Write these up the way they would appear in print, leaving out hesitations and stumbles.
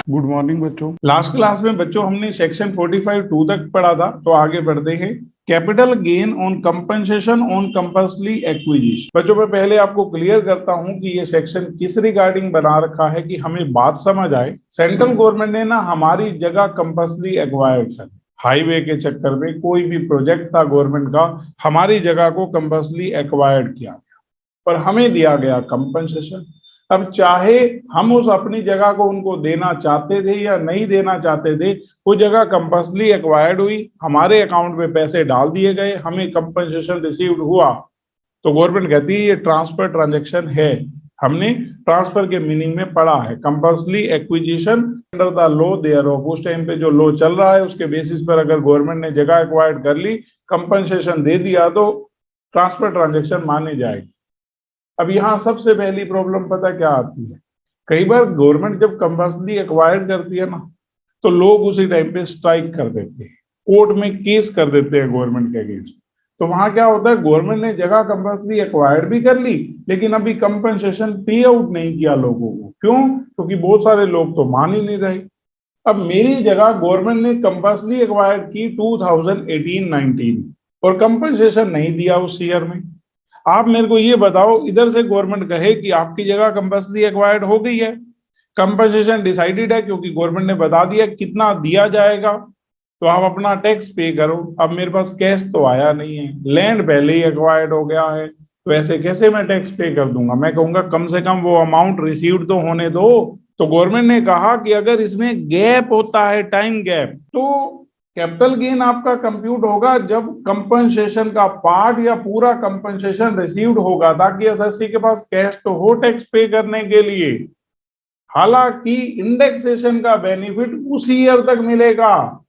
Good morning बच्चों। Last class में बच्चों हमने सेक्शन 45(2) तक पढ़ा था, तो आगे बढ़ते हैं। Capital gain on compensation on compulsory acquisition. बच्चों मैं पहले आपको क्लियर करता हूं कि ये सेक्शन किस रिगार्डिंग बना रखा है कि हमें बात समझ आए। सेंट्रल गवर्नमेंट ने ना हमारी जगह कंपल्सरी एक्वायर्ड कर, हाईवे के चक्कर में कोई भी प्रोजेक्ट था गवर्नमेंट का, हमारी जगह को कंपल्सरी एक्वायर्ड किया गया, पर हमें दिया गया कंपनसेशन। अब चाहे हम उस अपनी जगह को उनको देना चाहते थे या नहीं देना चाहते थे, वो जगह कंपल्सरी एक्वायर्ड हुई, हमारे अकाउंट में पैसे डाल दिए गए, हमें कंपनसेशन रिसीव्ड हुआ, तो गवर्नमेंट कहती है ये ट्रांसफर ट्रांजेक्शन है। हमने ट्रांसफर के मीनिंग में पढ़ा है compulsory acquisition under the law thereof. उस टाइम पे जो लॉ चल रहा है उसके बेसिस पर अगर गवर्नमेंट ने जगह एक्वायर्ड कर ली, कंपनसेशन दे दिया, तो ट्रांसफर ट्रांजेक्शन माने जाएगी। अब यहाँ सबसे पहली प्रॉब्लम पता क्या आती है, कई बार गवर्नमेंट जब कंपल्सरी एक्वायर्ड करती है ना, तो लोग उसी टाइम पे स्ट्राइक कर देते हैं, कोर्ट में केस कर देते हैं गवर्नमेंट के अगेंस्ट। तो वहां क्या होता है, गवर्नमेंट ने जगह कंपल्सरी एक्वायर्ड भी कर ली, लेकिन अभी कंपनसेशन पे आउट नहीं किया लोगों को। क्यों? क्योंकि बहुत सारे लोग तो मान ही नहीं रहे। अब मेरी जगह गवर्नमेंट ने कंपल्सरी एक्वायर्ड की 2018-19 और कंपनसेशन नहीं दिया उस ईयर में। आप मेरे को ये बताओ, इधर से गवर्नमेंट कहे कि आपकी जगह कंपल्सरी एक्वायर्ड हो गई है, कंपनसेशन डिसाइडेड है क्योंकि गवर्नमेंट ने बता दिया कितना दिया जाएगा, तो आप अपना टैक्स पे करो। अब मेरे पास कैश तो आया नहीं है, लैंड पहले ही एक्वायर्ड हो गया है, तो ऐसे कैसे मैं टैक्स पे कर दूंगा? मैं कहूंगा कम से कम वो अमाउंट रिसीव्ड तो होने दो। तो गवर्नमेंट ने कहा कि अगर इसमें गैप होता है, टाइम गैप, तो कैपिटल गेन आपका कंप्यूट होगा जब कंपनसेशन का पार्ट या पूरा कंपनसेशन रिसीव्ड होगा, ताकि एसएससी के पास कैश तो हो टैक्स पे करने के लिए। हालांकि इंडेक्सेशन का बेनिफिट उस ईयर तक मिलेगा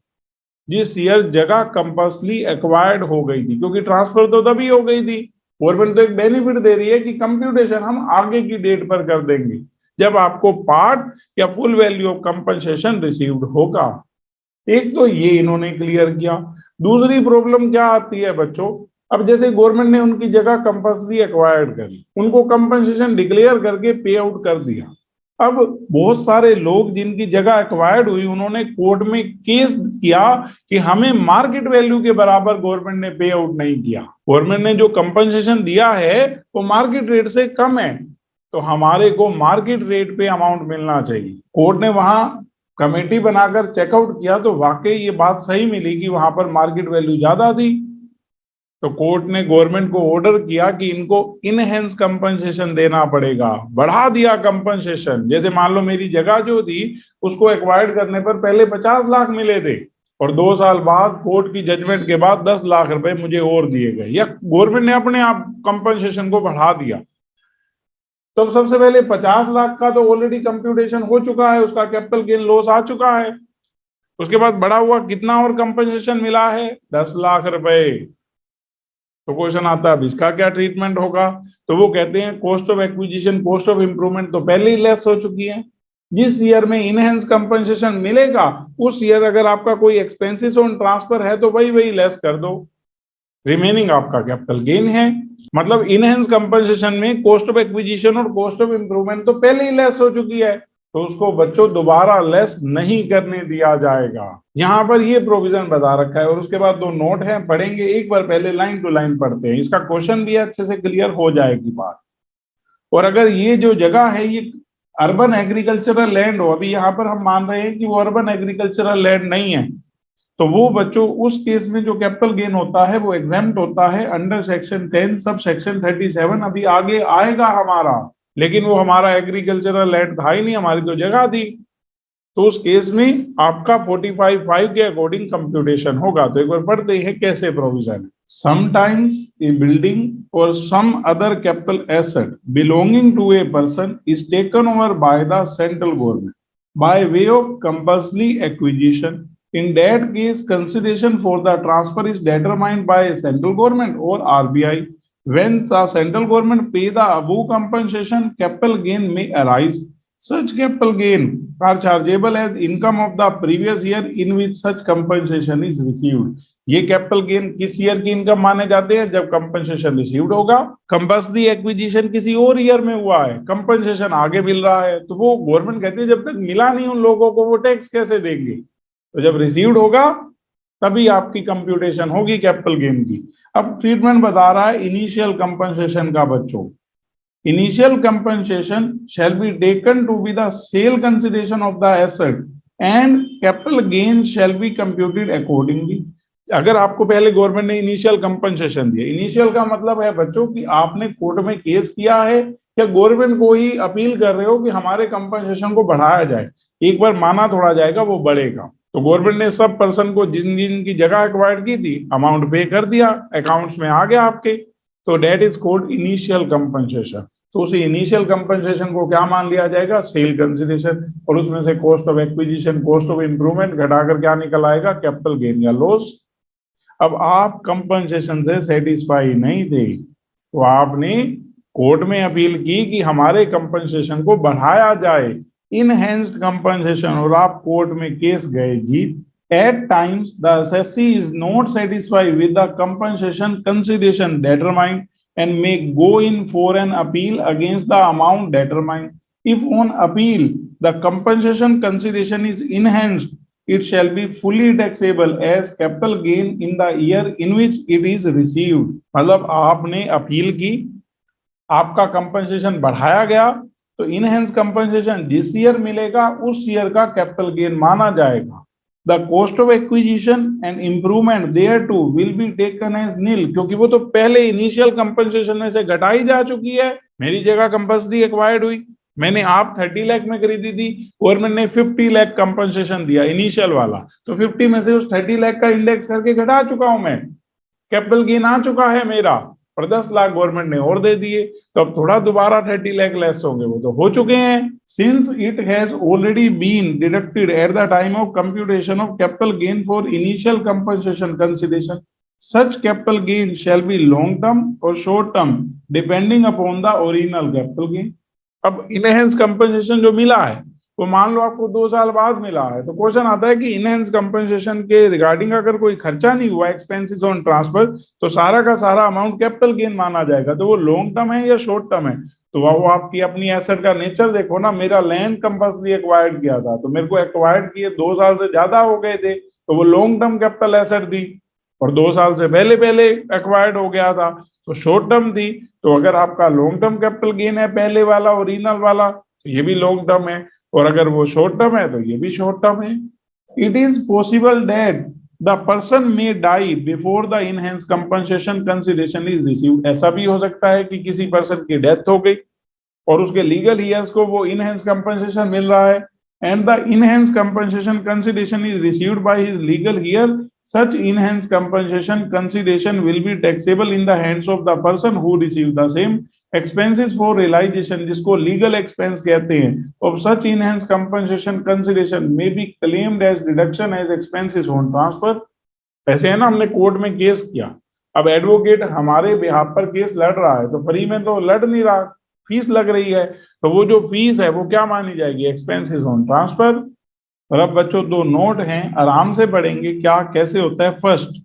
जिस ईयर जगह कंपल्सरी एक्वायर्ड हो गई थी, क्योंकि ट्रांसफर तो तभी हो गई थी। गवर्नमेंट तो एक बेनिफिट दे रही है कि कंप्यूटेशन हम आगे की डेट पर कर देंगे जब आपको पार्ट या full value of compensation received होगा। एक तो ये इन्होंने क्लियर किया। दूसरी प्रॉब्लम क्या आती है बच्चों, अब जैसे गवर्नमेंट ने उनकी जगह कंपल्सरी एक्वायर्ड करी, उनको कंपनसेशन डिक्लेयर करके पे आउट कर दिया। अब बहुत सारे लोग जिनकी जगह एक्वायर्ड हुई, उन्होंने कोर्ट में केस किया कि हमें मार्केट वैल्यू के बराबर गवर्नमेंट ने पे आउट नहीं किया, गवर्नमेंट ने जो कंपनसेशन दिया है वो मार्केट रेट से कम है, तो हमारे को मार्केट रेट पे अमाउंट मिलना चाहिए। कोर्ट ने वहां कमेटी बनाकर चेकआउट किया तो वाकई ये बात सही मिली कि वहां पर मार्केट वैल्यू ज्यादा थी। तो कोर्ट ने गवर्नमेंट को ऑर्डर किया कि इनको इनहेंस कंपनसेशन देना पड़ेगा, बढ़ा दिया कंपनसेशन। जैसे मान लो मेरी जगह जो थी उसको एक्वायर्ड करने पर पहले 50 लाख मिले थे, और 2 साल बाद कोर्ट की जजमेंट के बाद 10 लाख रुपए मुझे और दिए गए, या गवर्नमेंट ने अपने आप कंपनसेशन को बढ़ा दिया। तो सबसे पहले 50 लाख का तो ऑलरेडी कंप्यूटेशन हो चुका है, उसका कैपिटल गेन लॉस आ चुका है। उसके बाद बढ़ा हुआ कितना और कंपनसेशन मिला है? 10 लाख रुपए। तो क्वेश्चन आता है अब इसका क्या ट्रीटमेंट होगा? तो वो कहते हैं cost of acquisition, cost of improvement तो पहले ही लेस हो चुकी है। जिस ईयर में इनहेंस कंपनसेशन मिलेगा उस ईयर अगर आपका कोई एक्सपेंसेस ऑन ट्रांसफर है तो वही वही लेस कर दो, रिमेनिंग आपका कैपिटल गेन है। मतलब इनहेंस कंपनसेशन में कॉस्ट ऑफ एक्विजिशन और कॉस्ट ऑफ इंप्रूवमेंट तो पहले ही लेस हो चुकी है, तो उसको बच्चों दोबारा लेस नहीं करने दिया जाएगा। यहां पर ये प्रोविजन बता रखा है, और उसके बाद 2 नोट हैं, पढ़ेंगे एक बार, पहले लाइन टू लाइन पढ़ते हैं, इसका क्वेश्चन भी अच्छे से क्लियर हो जाएगी बात। और अगर ये जो जगह है ये अर्बन एग्रीकल्चरल लैंड हो, अभी यहाँ पर हम मान रहे हैं कि वो अर्बन एग्रीकल्चरल लैंड नहीं है, तो वो बच्चों उस केस में जो कैपिटल गेन होता है वो एग्जेम्प्ट होता है अंडर सेक्शन 10 सब सेक्शन 37, अभी आगे आएगा हमारा। लेकिन वो हमारा एग्रीकल्चरल लैंड था ही नहीं, हमारी तो जगह थी, तो उस केस में आपका 45(5) के अकॉर्डिंग कंप्यूटेशन होगा। तो एक बार पढ़ते हैं कैसे प्रोविजन। समटाइम्स ए बिल्डिंग और some other capital asset belonging to a person is taken over by the central government by way of compulsory acquisition. In that case, consideration for the transfer is determined by central government or RBI. When the central government pay the above compensation, capital gain may arise. Such capital gain are chargeable as income of the previous year in which such compensation is received. ये capital gain किस year की income माने जाते हैं? जब compensation received होगा। Compulsory acquisition किसी और ईयर में हुआ है, कंपनसेशन आगे मिल रहा है, तो वो गवर्नमेंट कहती है जब तक मिला नहीं उन लोगों को वो टैक्स कैसे देंगे? तो जब रिसीव्ड होगा तभी आपकी कंप्यूटेशन होगी कैपिटल गेन की। अब ट्रीटमेंट बता रहा है इनिशियल कंपनसेशन का बच्चों। Initial compensation shall be taken to be the sale consideration of the asset and capital gain shall be computed accordingly। अगर आपको पहले गवर्नमेंट ने इनिशियल कंपनसेशन दिया, इनिशियल का मतलब है बच्चों कि आपने कोर्ट में केस किया है या गवर्नमेंट को ही अपील कर रहे हो कि हमारे कंपनसेशन को बढ़ाया जाए, एक बार माना थोड़ा जाएगा वो बढ़ेगा। तो गवर्नमेंट ने सब पर्सन को जिन जिन की जगह एक्वायर्ड की थी अमाउंट पे कर दिया, अकाउंट्स में आ गया आपके, तो that is called initial compensation. तो उसी इनिशियल कंपनसेशन को क्या मान लिया जाएगा? सेल कंसिडरेशन, और उसमें से cost of acquisition, cost of improvement घटाकर क्या निकल आएगा? कैपिटल गेन या लॉस। अब आप कंपनसेशन से सेटिस्फाई नहीं थे तो आपने कोर्ट में अपील की कि हमारे कंपनसेशन को बढ़ाया जाए, इनहेंस्ड कंपनसेशन, और आप कोर्ट में केस गए जीत। At times, the assessee is not satisfied with the compensation consideration determined and may go in for an appeal against the amount determined. If on appeal the compensation consideration is enhanced, it shall be fully taxable as capital gain in the year in which it is received। मतलब आपने appeal की, आपका compensation बढ़ाया गया, तो enhance compensation जिस year मिलेगा उस ईयर का कैपिटल गेन माना जाएगा। The cost of acquisition and improvement thereto will be taken as nil, क्योंकि वो तो पहले इनिशियल कंपनसेशन में से घटाई जा चुकी है। मेरी जगह कंपल्सरी एक्वायर्ड हुई, मैंने आप 30 लाख में खरीदी थी, गवर्नमेंट ने 50 लाख कंपनसेशन दिया इनिशियल वाला, तो 50 में से उस 30 लाख का इंडेक्स करके घटा चुका हूं मैं, कैपिटल गेन आ चुका है मेरा, और 10 लाख गवर्नमेंट ने और दे दिए, तो अब थोड़ा दोबारा 30 लाख लेस होंगे, वो तो हो चुके हैं। Since it has already been deducted at the time of computation of capital gain for initial compensation consideration, such capital gain shall be long term और short term depending upon the original capital gain. अब enhance compensation जो मिला है वो मान लो आपको 2 साल बाद मिला है, तो क्वेश्चन आता है कि इनहेंस कंपनसेशन के रिगार्डिंग अगर कोई खर्चा नहीं हुआ, एक्सपेंसेस ऑन ट्रांसफर, तो सारा का सारा अमाउंट कैपिटल गेन माना जाएगा। तो वो लॉन्ग टर्म है या शॉर्ट टर्म है? तो वो आपकी अपनी एसेट का नेचर देखो ना। मेरा लैंड कंपल्सरी एक्वायर्ड किया था, तो मेरे को एक्वायर्ड किए 2 साल से ज्यादा हो गए थे, तो वो लॉन्ग टर्म कैपिटल एसेट थी, और 2 साल से पहले पहले एक्वायर्ड हो गया था तो शॉर्ट टर्म थी। तो अगर आपका लॉन्ग टर्म कैपिटल गेन है पहले वाला ओरिजिनल वाला, तो ये भी लॉन्ग टर्म है, और अगर वो शॉर्ट टर्म है तो ये भी शॉर्ट टर्म है। It is possible that the person may die before the enhance compensation consideration is received. ऐसा भी हो सकता है कि किसी पर्सन की डेथ हो गई और उसके लीगल ईयर्स को वो इनहेंस कंपनसेशन मिल रहा है, and the enhance compensation consideration is received by his legal year, such enhanced compensation consideration will be taxable in the hands of the person who received the same expenses for realization, जिसको legal expense कहते हैं, of such enhanced compensation consideration may be claimed as deduction as expenses on transfer। ऐसे है ना, हमने court में case किया, अब एडवोकेट हमारे बिहाफ पर केस लड़ रहा है, तो फ्री में तो लड़ नहीं रहा, फीस लग रही है, तो वो जो फीस है वो क्या मानी जाएगी? Expenses on transfer. और अब बच्चों 2 नोट हैं, आराम से पढ़ेंगे क्या कैसे होता है। First,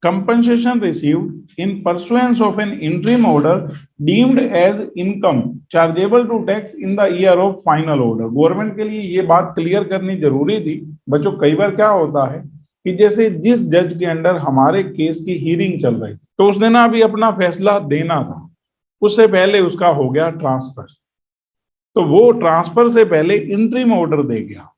compensation received in pursuance of an interim order deemed as income chargeable to tax in the year of final order. Government के लिए ये बात क्लियर करनी जरूरी थी बच्चों। कई बार क्या होता है कि जैसे जिस जज के अंडर हमारे केस की हियरिंग चल रही थी, तो उसने ना अभी अपना फैसला देना था, उससे पहले उसका हो गया ट्रांसफर, तो वो ट्रांसफर से पहले इंटरिम ऑर्डर दे गया।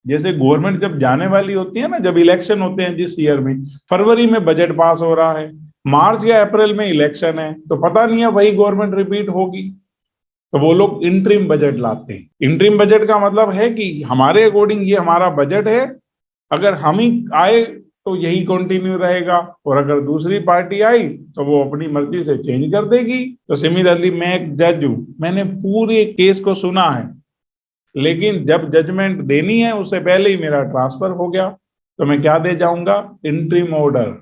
जैसे गवर्नमेंट जब जाने वाली होती है ना, जब इलेक्शन होते हैं जिस ईयर में, फरवरी में बजट पास हो रहा है, मार्च या अप्रैल में इलेक्शन है, तो पता नहीं है वही गवर्नमेंट रिपीट होगी, तो वो लोग इंटरिम बजट लाते हैं। इंटरिम बजट का मतलब है कि हमारे अकॉर्डिंग ये हमारा बजट है, अगर हम ही आए तो यही कंटिन्यू रहेगा, और अगर दूसरी पार्टी आई तो वो अपनी मर्जी से चेंज कर देगी। तो सिमिलरली मैं एक जज हूं, मैंने पूरे केस को सुना है, लेकिन जब जजमेंट देनी है उससे पहले ही मेरा ट्रांसफर हो गया, तो मैं क्या दे जाऊंगा? Interim order.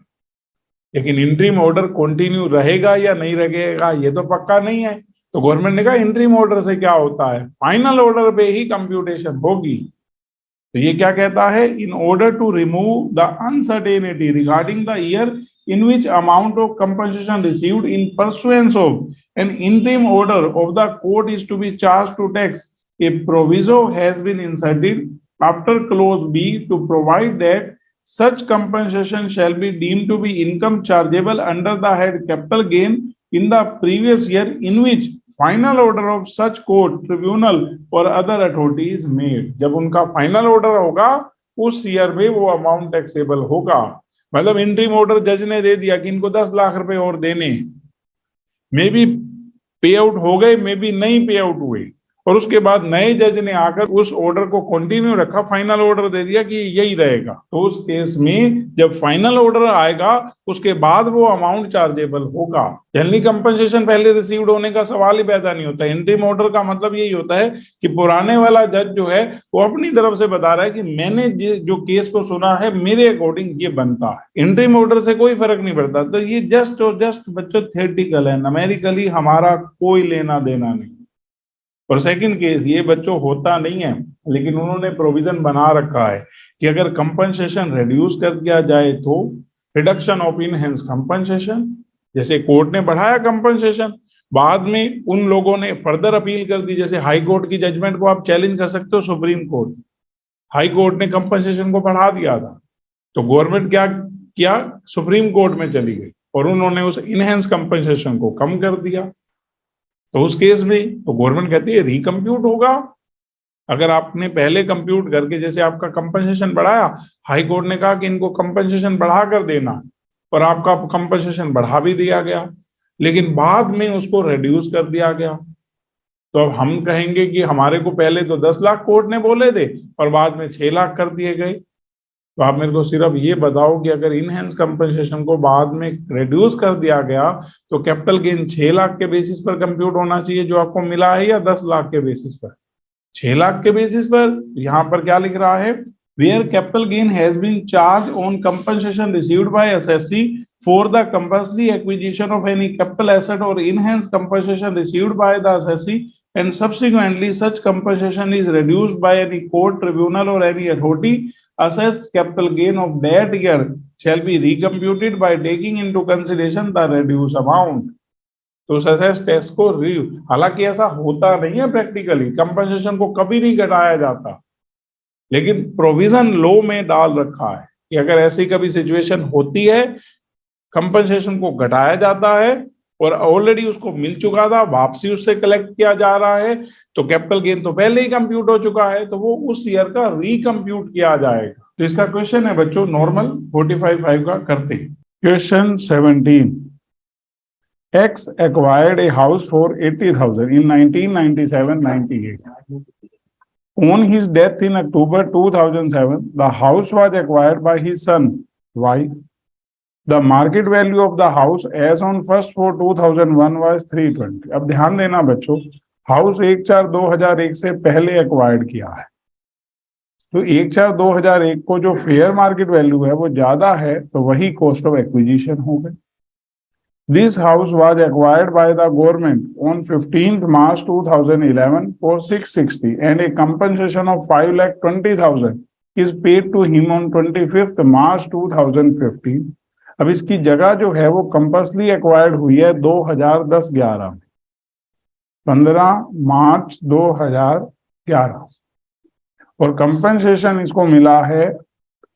लेकिन इंटरिम ऑर्डर कंटिन्यू रहेगा या नहीं रहेगा ये तो पक्का नहीं है, तो गवर्नमेंट ने कहा इंटरिम ऑर्डर से क्या होता है, फाइनल ऑर्डर पे ही कंप्यूटेशन होगी। तो ये क्या कहता है, in order to remove the uncertainty regarding the year in which amount of compensation received in pursuance of an interim order of the court is to be charge to tax, a proviso has been inserted after clause b to provide that such compensation shall be deemed to be income chargeable under the head capital gain in the previous year in which final order of such court, tribunal or other authority is made। जब उनका final order होगा उस year में वो amount taxable होगा। मतलब interim order जज ने दे दिया कि इनको 10 लाख रुपए और देने, मे बी पे आउट हो गए, मे बी नहीं पे आउट हुए, और उसके बाद नए जज ने आकर उस ऑर्डर को कंटिन्यू रखा, फाइनल ऑर्डर दे दिया कि यही रहेगा। तो उस केस में जब फाइनल ऑर्डर आएगा उसके बाद वो अमाउंट चार्जेबल होगा। जनरली कंपनसेशन पहले रिसीव्ड होने का सवाल ही पैदा नहीं होता। इंटरिम ऑर्डर का मतलब यही होता है कि पुराने वाला जज जो है वो अपनी तरफ से बता रहा है कि मैंने जो केस को सुना है मेरे अकॉर्डिंग ये बनता है। इंटरिम ऑर्डर से कोई फर्क नहीं पड़ता। तो ये जस्ट और जस्ट बच्चों थियोरेटिकल है, न्यूमेरिकली हमारा कोई लेना देना नहीं। और सेकंड केस ये बच्चों होता नहीं है, लेकिन उन्होंने प्रोविजन बना रखा है कि अगर कंपनसेशन रिड्यूस कर दिया जाए तो रिडक्शन ऑफ इनहेंस कंपनसेशन, जैसे कोर्ट ने बढ़ाया कंपनसेशन, बाद में उन लोगों ने फर्दर अपील कर दी, जैसे हाई कोर्ट की जजमेंट को आप चैलेंज कर सकते हो सुप्रीम कोर्ट, हाई कोर्ट ने कंपनसेशन को बढ़ा दिया था, तो गवर्नमेंट क्या किया, सुप्रीम कोर्ट में चली गई और उन्होंने उस इनहेंस कंपनसेशन को कम कर दिया। तो उस केस में तो गवर्नमेंट कहती है रिकम्प्यूट होगा। अगर आपने पहले कंप्यूट करके, जैसे आपका कंपनसेशन बढ़ाया, हाई कोर्ट ने कहा कि इनको कंपनसेशन बढ़ा कर देना, और आपका कंपनसेशन बढ़ा भी दिया गया, लेकिन बाद में उसको रिड्यूस कर दिया गया, तो अब हम कहेंगे कि हमारे को पहले तो 10 लाख कोर्ट ने बोले थे और बाद में 6 लाख कर दिए गए। तो आप मेरे को सिर्फ ये बताओ कि अगर इनहेंस कंपनसेशन को बाद में रिड्यूस कर दिया गया तो कैपिटल गेन 6 लाख के बेसिस पर कंप्यूट होना चाहिए जो आपको मिला है, या 10 लाख के बेसिस पर? 6 लाख के बेसिस पर। यहाँ पर क्या लिख रहा है, where capital gain has been charge on compensation received by SSC for the compulsory acquisition of any capital asset और enhance compensation received by the SSC and subsequently such compensation is reduced by any court, tribunal or any authority, assessed capital gain of that year shall be recomputed by taking into consideration the reduced amount। तो sauces test को हालांकि ऐसा होता नहीं है practically, compensation को कभी नहीं घटाया जाता, लेकिन प्रोविजन लॉ में डाल रखा है कि अगर ऐसी कभी सिचुएशन होती है, कंपनसेशन को घटाया जाता है और ऑलरेडी उसको मिल चुका था, वापसी उससे कलेक्ट किया जा रहा है, तो कैपिटल गेन तो पहले ही कंप्यूट हो चुका है, तो वो उस ईयर का रिकम्प्यूट किया जाएगा। तो इसका क्वेश्चन है बच्चों नॉर्मल 45 का करते हैं। Question 17, X acquired a house for 80,000 in 1997-98. On his death in October 2007, the house was acquired by his son Y. The market value of the house as on 1/4/2001 was 320। अब ध्यान देना बच्चों, house 1/4/2001 से पहले acquired किया है, तो 1/4/2001 को जो फेयर मार्केट वैल्यू है वो ज्यादा है, तो वही कॉस्ट ऑफ एक्विजिशन हो गई। This house was acquired by the government on 15th March 2011 for 660 and a compensation of 5,20,000 is paid to him on 25th March 2015। अब इसकी जगह जो है वो कंपल्सरी एक्वायर्ड हुई है 2010-11 में, 15 मार्च 2011, और कंपनसेशन इसको मिला है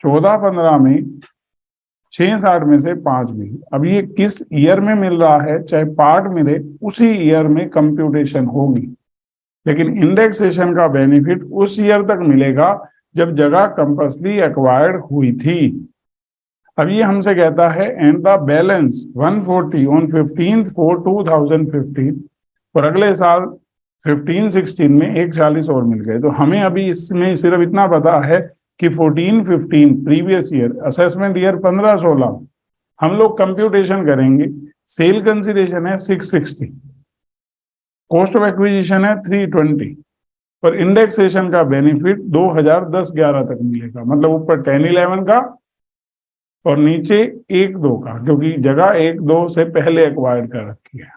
14-15 में, 6-60 में से 5 मिली। अब ये किस ईयर में मिल रहा है, चाहे पार्ट मिले उसी ईयर में कंप्यूटेशन होगी, लेकिन इंडेक्सेशन का बेनिफिट उस ईयर तक मिलेगा जब जगह कंपल्सरी एक्वायर्ड हुई थी। अब ये हमसे कहता है एंड द बैलेंस 140 ऑन 15/4/2015, और अगले साल 15-16 में 140 और मिल गए। तो हमें अभी इसमें सिर्फ इतना पता है कि 14-15 प्रीवियस ईयर, असेसमेंट ईयर 15-16, हम लोग कंप्यूटेशन करेंगे। सेल कंसीडरेशन है 660, कॉस्ट ऑफ एक्विजिशन है 320, पर इंडेक्सेशन का बेनिफिट 2010-11 तक मिलेगा, मतलब ऊपर 10-11 का और नीचे 1-2 का, क्योंकि जगह 1-2 से पहले एक्वायर कर रखी है।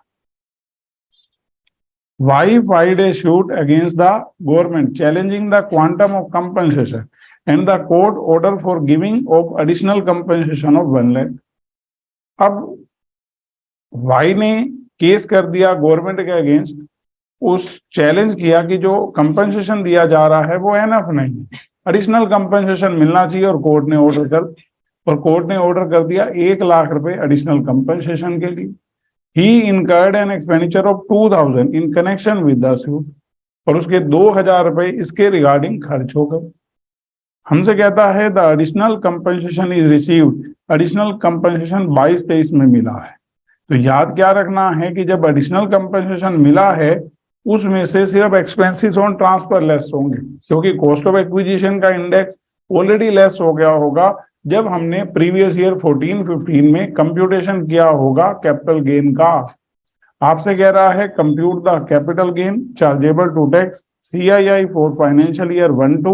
Y filed a suit against the government challenging the quantum of compensation and the court order for giving of additional compensation of 1 lakh. अब वाई ने केस कर दिया गवर्नमेंट के अगेंस्ट, उस चैलेंज किया कि जो कंपनसेशन दिया जा रहा है वो एनफ नहीं, एडिशनल कंपनसेशन मिलना चाहिए, और कोर्ट ने ऑर्डर कर दिया 1 लाख रुपए एडिशनल कंपनसेशन के लिए. He incurred an expenditure of 2000 in connection with the suit, और उसके 2000 रुपए इसके रिगार्डिंग खर्च हो गए. हमसे कहता है the additional compensation is received, additional compensation 22-23 में मिला है. तो याद क्या रखना है कि जब एडिशनल कंपनसेशन मिला है उसमें से सिर्फ एक्सपेंसेस ऑन ट्रांसफर लेस होंगे, क्योंकि कॉस्ट ऑफ एक्विजिशन का इंडेक्स ऑलरेडी लेस हो गया होगा जब हमने प्रीवियस ईयर 14-15 में कंप्यूटेशन किया होगा कैपिटल गेन का. आपसे कह रहा है compute the capital gain chargeable to tax CII for financial year 1 to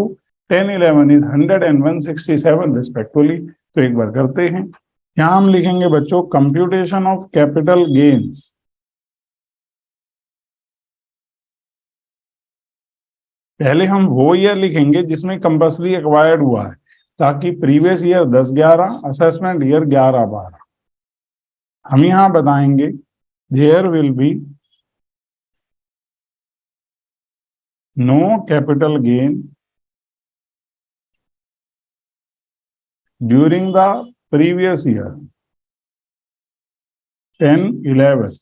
10-11 is 100 and 167 respectively. तो एक बार करते हैं. यहां हम लिखेंगे बच्चों कंप्यूटेशन ऑफ कैपिटल गेन्स. पहले हम वो ईयर लिखेंगे जिसमें कंपल्सरी एक्वायर्ड हुआ है, ताकि प्रीवियस ईयर 10-11, असेसमेंट ईयर 11-12. हम यहां बताएंगे there will be no capital gain during the previous year 10-11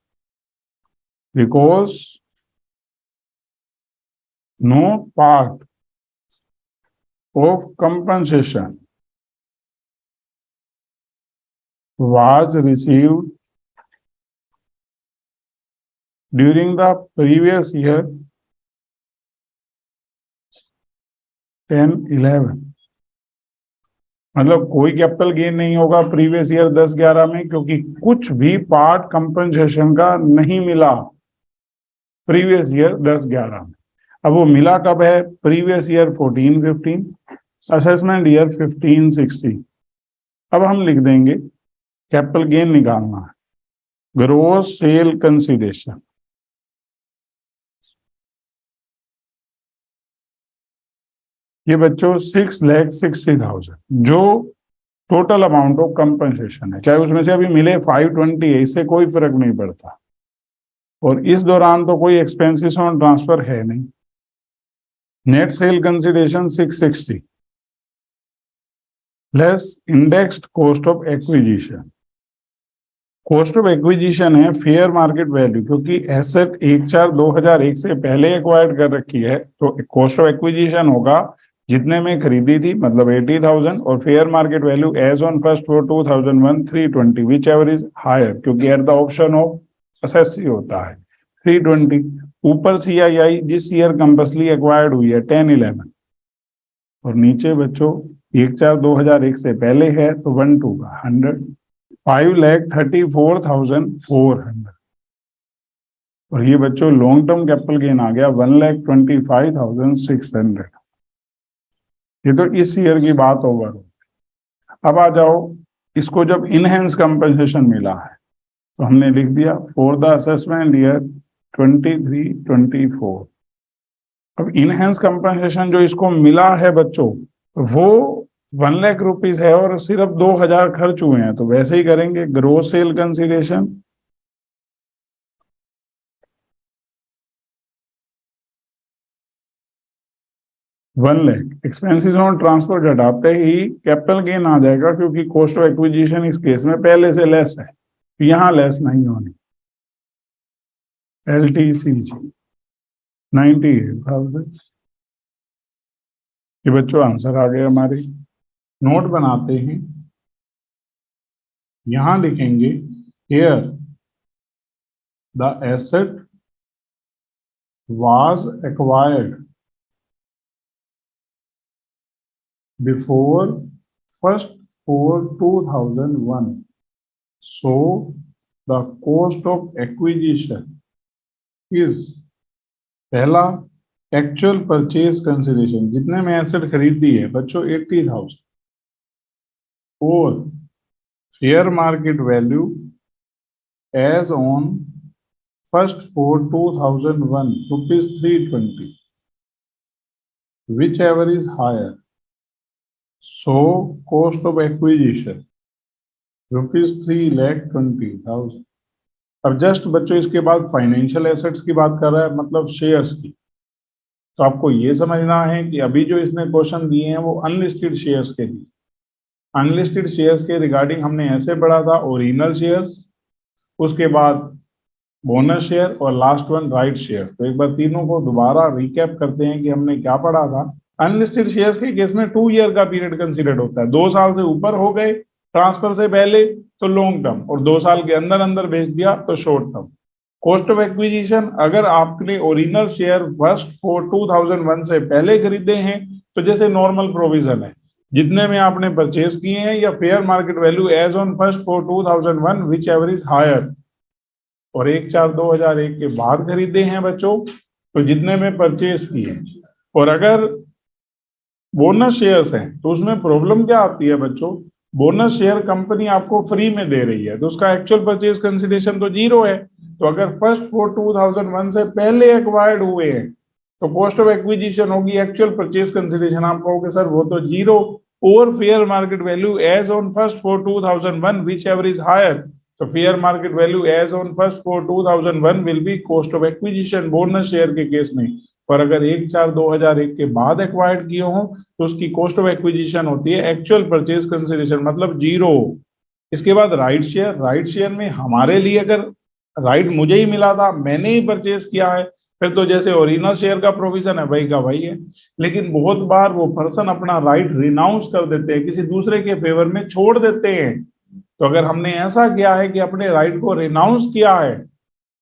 because no part of compensation was received during the previous year 10-11. मतलब कोई कैपिटल गेन नहीं होगा प्रीवियस ईयर 10-11 में, क्योंकि कुछ भी पार्ट कंपनसेशन का नहीं मिला प्रीवियस ईयर 10-11 में. अब वो मिला कब है? Previous year 14-15, assessment year 15-16. अब हम लिख देंगे कैपिटल गेन निकालना है, ग्रॉस सेल कंसीडरेशन. ये बच्चों 6,60,000 जो टोटल अमाउंट ऑफ कंपनसेशन है, चाहे उसमें से अभी मिले 520 है, इससे कोई फर्क नहीं पड़ता. और इस दौरान तो कोई एक्सपेंसेस ऑन ट्रांसफर है नहीं. Net cell consideration 660 less indexed cost of acquisition. Cost of acquisition है फेयर मार्केट वैल्यू, क्योंकि एसेट 1/4/2001 से पहले एक्वायर्ड कर रखी है, तो कॉस्ट ऑफ एक्विजिशन होगा जितने में खरीदी थी, मतलब 80,000, और fair market value as on 1/1/2001 320, whichever is higher, क्योंकि at the option of assessee होता है 320. ऊपर CII जिस ईयर कंपल्सरी एक्वायर्ड हुई है 10-11, और नीचे बच्चों 1/4/2001 से पहले है तो 1/2 का 100, 5,34,400. और ये बच्चों लॉन्ग टर्म कैपिटल गेन आ गया 1,25,600. ये तो इस ईयर की बात ओवर. अब आ जाओ, इसको जब इनहेंस कंपनसेशन मिला है तो हमने लिख दिया फॉर द असेसमेंट ईयर 23-24. अब इनहेंस कंपनसेशन जो इसको मिला है बच्चों वो 1 लाख रुपीज है और सिर्फ 2,000 खर्च हुए हैं, तो वैसे ही करेंगे gross sale consideration 1 lakh. Expenses on transfer घटाते ही कैपिटल गेन आ जाएगा, क्योंकि कॉस्ट ऑफ एक्विजिशन इस केस में पहले से लेस है, यहां लेस नहीं होनी. LTCG 98,000. ये बच्चों आंसर आ गए हमारे. नोट बनाते हैं, यहां लिखेंगे here the asset was acquired before 1/4/2001, so the cost of acquisition is पहला एक्चुअल परचेज कंसिडरेशन, जितने में एसेट खरीदी है बच्चों 80,000, और fair market value as on 1/4/2001 ₹320, whichever is higher. So cost of acquisition ₹3,20,000। अब जस्ट बच्चों इसके बाद फाइनेंशियल एसेट्स की बात कर रहा है, मतलब शेयर्स की। तो आपको ये समझना है कि अभी जो इसने क्वेश्चन दिए हैं वो अनलिस्टेड शेयर्स के लिए। अनलिस्टेड शेयर्स के रिगार्डिंग हमने ऐसे पढ़ा था, ओरिजिनल शेयर्स, उसके बाद बोनस शेयर और लास्ट वन राइट शेयर। तो एक बार तीनों को दोबारा रिकैप करते हैं कि हमने क्या पढ़ा था। अनलिस्टेड शेयर्स के केस में 2 ईयर का पीरियड कंसीडर्ड होता है। 2 साल से ऊपर हो गए ट्रांसफर से पहले तो लॉन्ग टर्म, और 2 साल के अंदर अंदर बेच दिया तो short term. Cost of acquisition, अगर आपने ओरिजिनल शेयर फर्स्ट फॉर 2001 से पहले खरीदे हैं तो जैसे नॉर्मल प्रोविजन है, जितने में आपने परचेज किए हैं, या fair market value as on first four 2001 whichever is higher, और 1/4/2001 के बाद खरीदे हैं बच्चों तो जितने में परचेज किए। और अगर बोनस शेयर्स हैं तो उसमें प्रॉब्लम क्या आती है बच्चों, बोनस शेयर कंपनी आपको फ्री में दे रही है तो उसका एक्चुअल परचेज कंसिडरेशन तो 0 है। तो अगर फर्स्ट फॉर 2001 से पहले एक्वायर्ड हुए हैं तो कॉस्ट ऑफ एक्विजिशन होगी एक्चुअल परचेज कंसिडरेशन। आप कहोगे सर वो तो 0, और fair market value as on first four 2001 whichever is higher, तो fair market value as on first four 2001 will be cost of acquisition bonus share के case में। पर अगर 1/4/2001 के बाद एक्वायर्ड किए हो तो उसकी कॉस्ट ऑफ एक्विजिशन होती है एक्चुअल परचेज कंसिडरेशन, मतलब 0। इसके बाद राइट शेयर, राइट शेयर में हमारे लिए अगर राइट मुझे ही मिला था, मैंने ही परचेज किया है, फिर तो जैसे ओरिजिनल शेयर का प्रोविजन है वही का वही है। लेकिन बहुत बार वो पर्सन अपना राइट रिनाउंस कर देते हैं, किसी दूसरे के फेवर में छोड़ देते हैं। तो अगर हमने ऐसा किया है कि अपने राइट को रिनाउंस किया है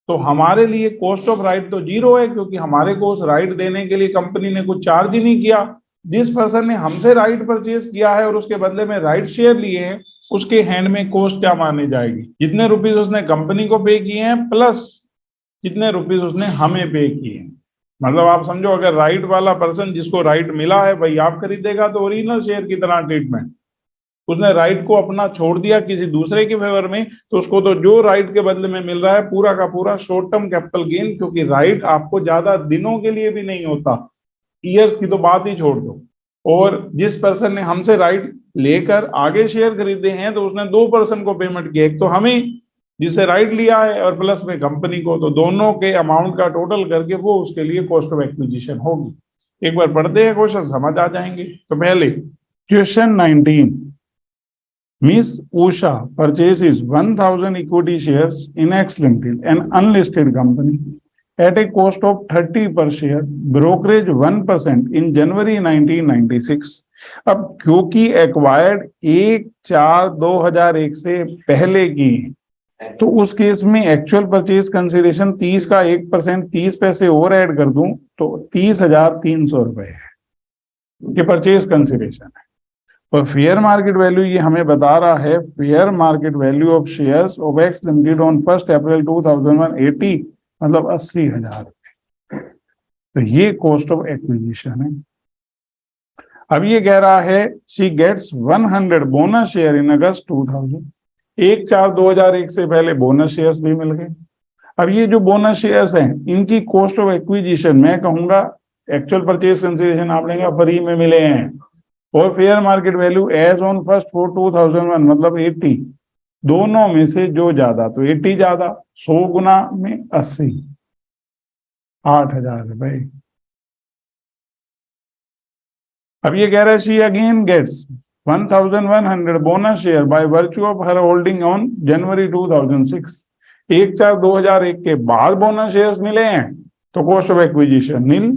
तो हमारे लिए कॉस्ट ऑफ राइट तो 0 है, क्योंकि हमारे को उस राइट देने के लिए कंपनी ने कुछ चार्ज ही नहीं किया। जिस पर्सन ने हमसे राइट परचेज किया है और उसके बदले में राइट शेयर लिए हैं, उसके हैंड में कॉस्ट क्या मानी जाएगी, जितने रुपीज उसने कंपनी को पे किए हैं प्लस कितने रुपीज उसने हमें पे किए हैं। मतलब आप समझो, अगर राइट वाला पर्सन जिसको राइट मिला है भाई आप खरीदेगा तो ओरिजिनल शेयर की तरह ट्रीटमेंट, उसने राइट को अपना छोड़ दिया किसी दूसरे के फेवर में तो उसको तो जो राइट के बदले में मिल रहा है पूरा का पूरा शॉर्ट टर्म कैपिटल गेन, क्योंकि राइट आपको ज्यादा दिनों के लिए भी नहीं होता, ईयर्स की तो बात ही छोड़ दो। और जिस पर्सन ने हमसे राइट लेकर आगे शेयर खरीदे हैं तो उसने 2 पर्सन को पेमेंट किया, एक तो हमें जिसे राइट लिया है और प्लस में कंपनी को, तो दोनों के अमाउंट का टोटल करके वो उसके लिए कॉस्ट ऑफ एक्विजिशन होगी। एक बार पढ़ते हैं क्वेश्चन, समझ आ जाएंगे। तो पहले question 19, Miss Usha purchases 1,000 equity shares in X Limited, an unlisted company, at a cost of 30 per share, brokerage 1% in January 1996. अब क्योंकि एक्वायर्ड 1/4/2001 से पहले की तो उस केस में एक्चुअल परचेज कंसिडरेशन 30 का 1% 30 पैसे और ऐड कर दूं तो 30,300 रुपए है, ये परचेज कंसिडरेशन है। और फेयर मार्केट वैल्यू ये हमें बता रहा है, fair market value of shares of x limited on 1 अप्रैल 2001 80, मतलब 80,000 रुपए। तो ये कॉस्ट ऑफ एक्विजिशन है। अब ये कह रहा है she gets 100 bonus share in August 2000, 1/4/2001 से पहले बोनस शेयर्स भी मिल गए। अब ये जो बोनस शेयर्स हैं इनकी कॉस्ट ऑफ एक्विजिशन मैं कहूंगा एक्चुअल परचेज कंसिडरेशन आप लेंगे फ्री में मिले हैं, और fair market value as on first four 2001 मतलब 80, दोनों में से जो ज्यादा तो 80 ज्यादा, 100 गुना में 80, 8,000 रुपए। अब ये कह रहा है she again gets 1,100 bonus share by virtue of her holding on January 2006, 1/4/2001 के बाद बोनस शेयर्स मिले हैं तो कॉस्ट ऑफ एक्विजिशन नील,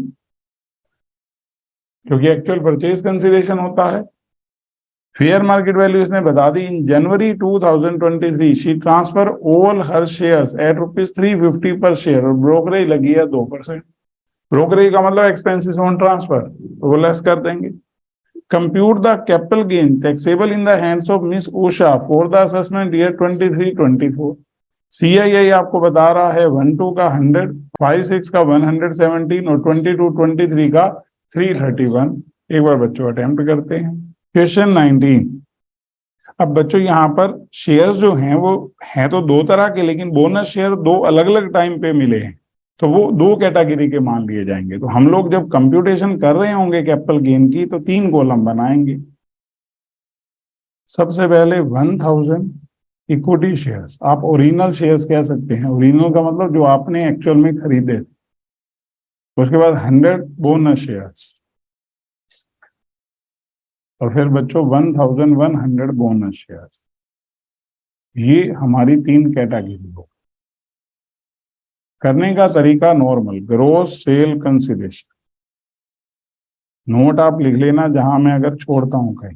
क्योंकि एक्चुअल परचेज कंसिडरेशन होता है। फेयर मार्केट वैल्यू इसने बता दी, इन जनवरी 2023 she transfer all her shares at ₹350 पर शेयर, और ब्रोकरेज लगी है 2%। ब्रोकरेज का मतलब एक्सपेंसेस ऑन ट्रांसफर, तो वो लेस कर देंगे। Compute the capital gain taxable in the hands of miss Usha for the assessment year 23-24। CII आपको बता रहा है 1-2 का 100, 5-6 का 117 और 22-23 का 331। एक बार बच्चों अटेम्प्ट करते हैं। क्वेश्चन 19, अब बच्चों यहाँ पर शेयर्स जो हैं वो हैं तो 2 तरह के, लेकिन बोनस शेयर 2 अलग अलग टाइम पे मिले हैं तो वो 2 कैटेगरी के मान लिए जाएंगे। तो हम लोग जब कंप्यूटेशन कर रहे होंगे कैपिटल गेन की तो 3 कॉलम बनाएंगे। सबसे पहले 1000 इक्विटी शेयर्स, आप ओरिजिनल शेयर्स कह सकते हैं, ओरिजिनल का मतलब जो आपने एक्चुअल में खरीदे। उसके बाद 100 बोनस शेयर्स, और फिर बच्चों 1100 बोनस शेयर्स। ये हमारी 3 कैटेगरी हो। करने का तरीका normal, gross sale consideration. Note आप लिख लेना जहां मैं अगर छोड़ता हूं कहीं।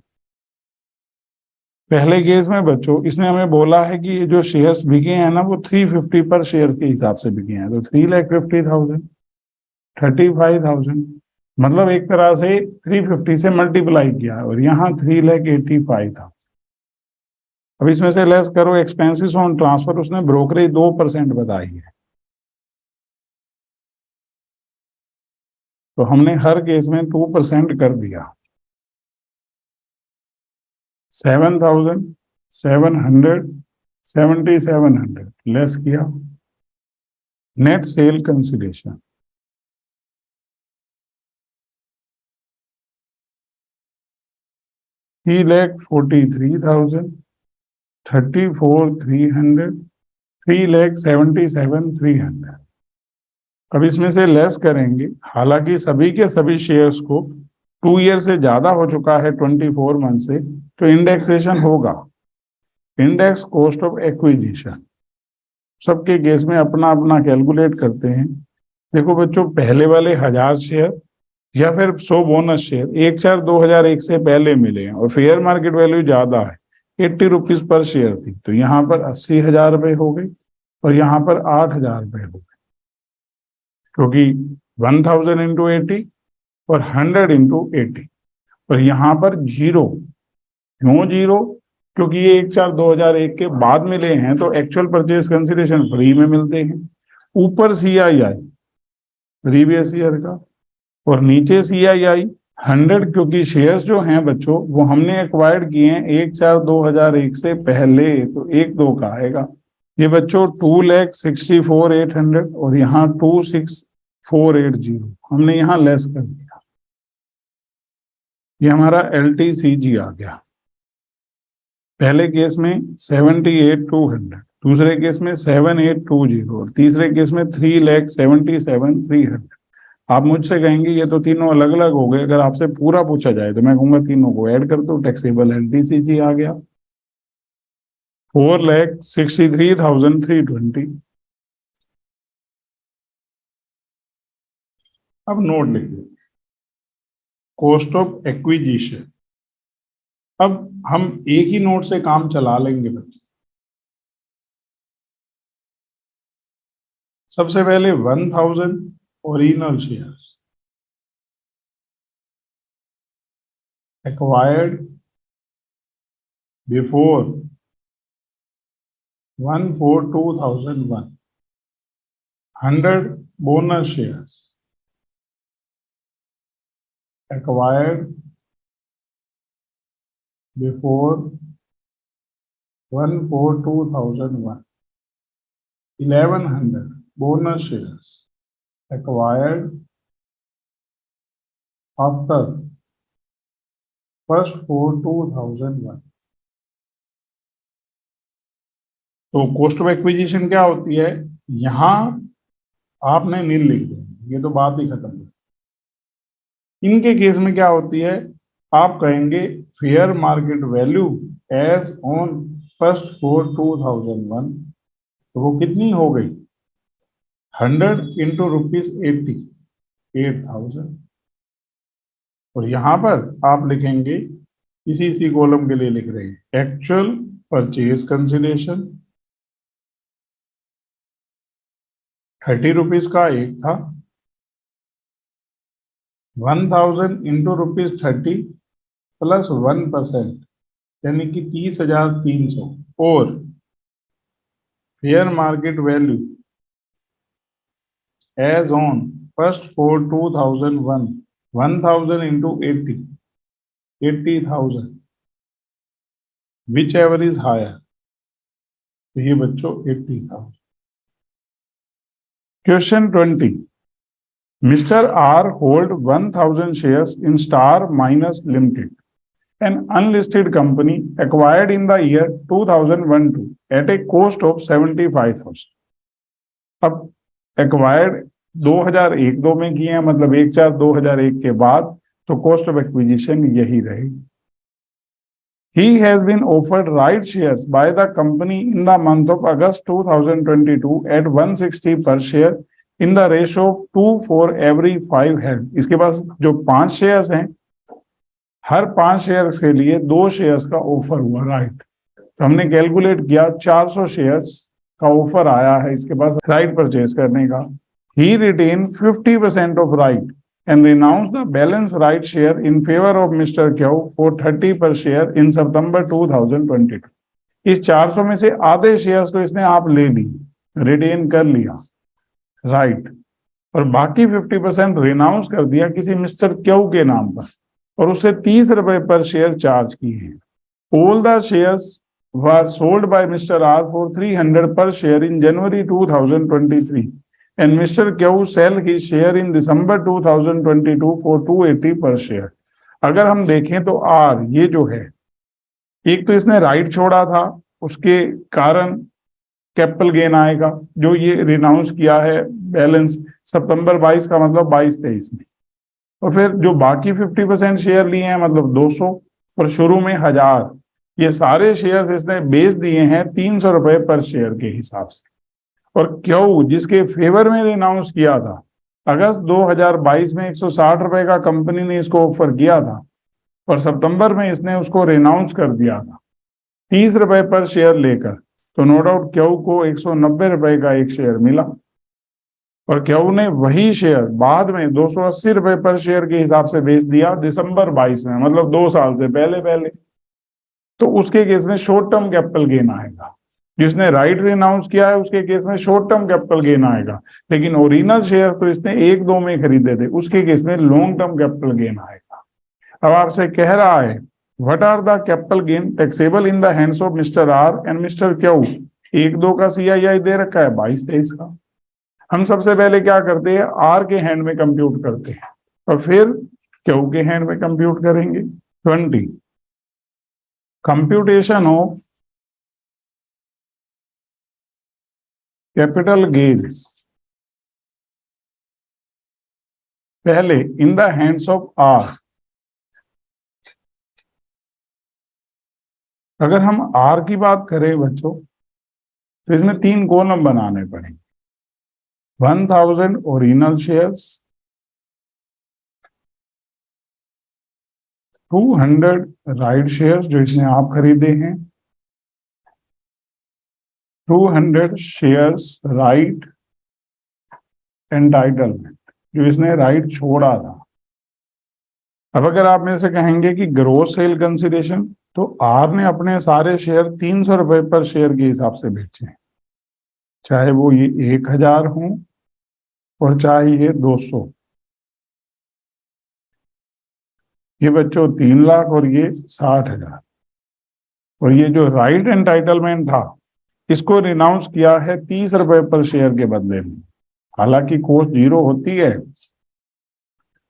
पहले केस में बच्चों इसने हमें बोला है कि ये जो शेयर्स बिके हैं ना वो 350 पर शेयर के हिसाब से बिके हैं, तो 3,50,000, 35,000, मतलब एक तरह से 350 से मल्टीप्लाई किया है, और यहाँ 3,85,000 था। अब इसमें से लेस करो एक्सपेंसेस ऑन ट्रांसफर, उसने ब्रोकरेज 2% बताई है, तो हमने हर केस में 2% कर दिया। 7,000, 700, 7,700 लेस किया। Net sale consideration 3,43,000, 34,300, 3,77,300। अब इसमें से लेस करेंगे, हालांकि सभी के सभी शेयर्स को 2 ईयर से ज्यादा हो चुका है 24 मंथ से, तो इंडेक्सेशन होगा। इंडेक्स कॉस्ट ऑफ एक्विजिशन सबके केस में अपना अपना कैलकुलेट करते हैं। देखो बच्चों, पहले वाले 1000 शेयर या फिर 100 बोनस शेयर 1/4/2001 से पहले मिले हैं और फेयर मार्केट वैल्यू ज्यादा है, 80 रुपीज पर शेयर थी, तो यहाँ पर 80,000 रुपए हो गई और यहाँ पर 8,000 रुपए हो गए, क्योंकि 1000 इंटू 80 और 100 इंटू 80। और यहाँ पर जीरो, क्यों जीरो? क्योंकि ये 1/4/2001 के बाद मिले हैं, तो एक्चुअल परचेज कंसिडरेशन फ्री में मिलते हैं। ऊपर CII प्रीवियस ईयर का, और नीचे CII 100, क्योंकि शेयर्स जो हैं बच्चों वो हमने एक्वायर्ड किए हैं 1/4/2001 से पहले, तो 1/2 का आएगा। ये बच्चों 2,64,800 और यहाँ 26,480 हमने यहाँ लेस कर दिया। ये हमारा LTCG आ गया। पहले केस में 78,200, दूसरे केस में 7,820 और तीसरे केस में 3,77,300। आप मुझसे कहेंगे ये तो तीनों अलग अलग हो गए, अगर आपसे पूरा पूछा जाए तो मैं कहूंगा तीनों को ऐड कर दो, टैक्सेबल LTCG आ गया 4,63,320। अब नोट लिख लीजिए, कॉस्ट ऑफ एक्विजिशन। अब हम एक ही नोट से काम चला लेंगे बच्चे। सबसे पहले 1000 original shares acquired before 1/4/2001, 100 bonus shares acquired before 1/4/2001, 1,100 bonus shares acquired after 1/4/2001। तो कॉस्ट ऑफ एक्विजिशन क्या होती है? यहां आपने नील लिख दिया, ये तो बात ही खत्म है। इनके केस में क्या होती है? आप कहेंगे fair market value as on 1/4/2001, तो वो कितनी हो गई? 100 इंटू ₹80, 8,000। और यहां पर आप लिखेंगे, इसी कॉलम के लिए लिख रहे हैं, एक्चुअल परचेज कंसिडरेशन 30 रुपीज का एक था, 1000 इंटू ₹30 प्लस 1%, यानी कि 30,300, और fair market value as on 1/4/2001, 1000 into 80, 80,000, whichever is higher, तो ये बच्चों 80,000। Question 20, mister R hold 1000 shares in star minus limited an unlisted company acquired in the year 2001-2 at a cost of 75,000. अब acquired 2001-2 में किए हैं, मतलब 1/4/2001 के बाद, तो कॉस्ट ऑफ एक्विजिशन यही रहेगी. He has been offered right shares by the company in the month of August 2022 at 160 per share in the ratio of 2 for every 5 held. इसके पास जो 5 शेयर्स हैं, हर 5 शेयर्स के लिए 2 शेयर्स का ऑफर हुआ, right. तो हमने कैलकुलेट किया 400 शेयर्स का ऑफर आया है इसके पास राइट परचेज करने का. He retained 50% of right and renounced the balance right share in favor of Mr. Kyau for 30 per share in September 2022. इस 400 में से आधे शेयर्स तो इसने आप ले ली, रिटेन कर लिया, राइट, और बाकी 50% रिनाउंस कर दिया किसी मिस्टर क्यू के नाम पर, और उसे 30 रुपए पर शेयर चार्ज किए हैं. All the shares were sold by Mr. R for 300 per share in January 2023. And Mr. Kyu sell his share in December 2022 for 280 per share. अगर हम देखें तो आर ये जो है, एक तो इसने राइट छोड़ा था, उसके कारण कैपिटल गेन आएगा, जो ये रिनाउंस किया है बैलेंस सितंबर 22 का मतलब 22-23 में, और फिर जो बाकी 50% शेयर लिए हैं मतलब 200 और शुरू में 1000, ये सारे शेयर्स इसने बेच दिए हैं 300 रुपए पर शेयर के हिसाब से. और क्यों जिसके फेवर में रिनाउंस किया था अगस्त 2022 में 160 रुपए का कंपनी ने इसको ऑफर किया था, और सितंबर में इसने उसको रिनाउंस कर दिया था 30 रुपए पर शेयर लेकर, तो नो डाउट क्यों को 190 रुपए का एक शेयर मिला, और क्यों ने वही शेयर बाद में 280 रुपए पर शेयर के हिसाब से बेच दिया दिसंबर 22 में, मतलब 2 साल से पहले. तो उसके केस में शॉर्ट टर्म कैपिटल गेन आएगा. जिसने राइट रिनाउंस किया है उसके केस में शॉर्ट टर्म कैपिटल गेन आएगा, लेकिन ओरिजिनल शेयर तो इसने 1-2 में खरीदे थे, उसके केस में लॉन्ग टर्म कैपिटल गेन आएगा. अब आपसे कह रहा है what are the capital gain taxable in the hands of mister R and mister Q. 1-2 का CII दे रखा है 22-23 का. हम सबसे पहले क्या करते हैं, आर के हैंड में कंप्यूट करते हैं और फिर क्यू के हैंड में कंप्यूट करेंगे. 20 कंप्यूटेशन ऑफ कैपिटल गेन्स पहले in the hands of R. अगर हम आर की बात करें बच्चों, तो इसमें 3 कॉलम बनाने पड़ेंगे. 1000 ओरिजिनल शेयर्स, 200 राइट शेयर्स जो इसने आप खरीदे हैं, 200 शेयर्स राइट एंटाइटलमेंट जो इसने राइट छोड़ा था. अब अगर आप में से कहेंगे कि ग्रोस सेल कंसिडरेशन, तो आर ने अपने सारे शेयर 300 रुपए पर शेयर के हिसाब से बेचे, चाहे वो ये 1000 हो और चाहे ये 200. ये बच्चों 3 लाख और ये 60,000. और ये जो राइट एंटाइटलमेंट था इसको रिनाउंस किया है 30 रुपए पर शेयर के बदले में, हालांकि कॉस्ट 0 होती है.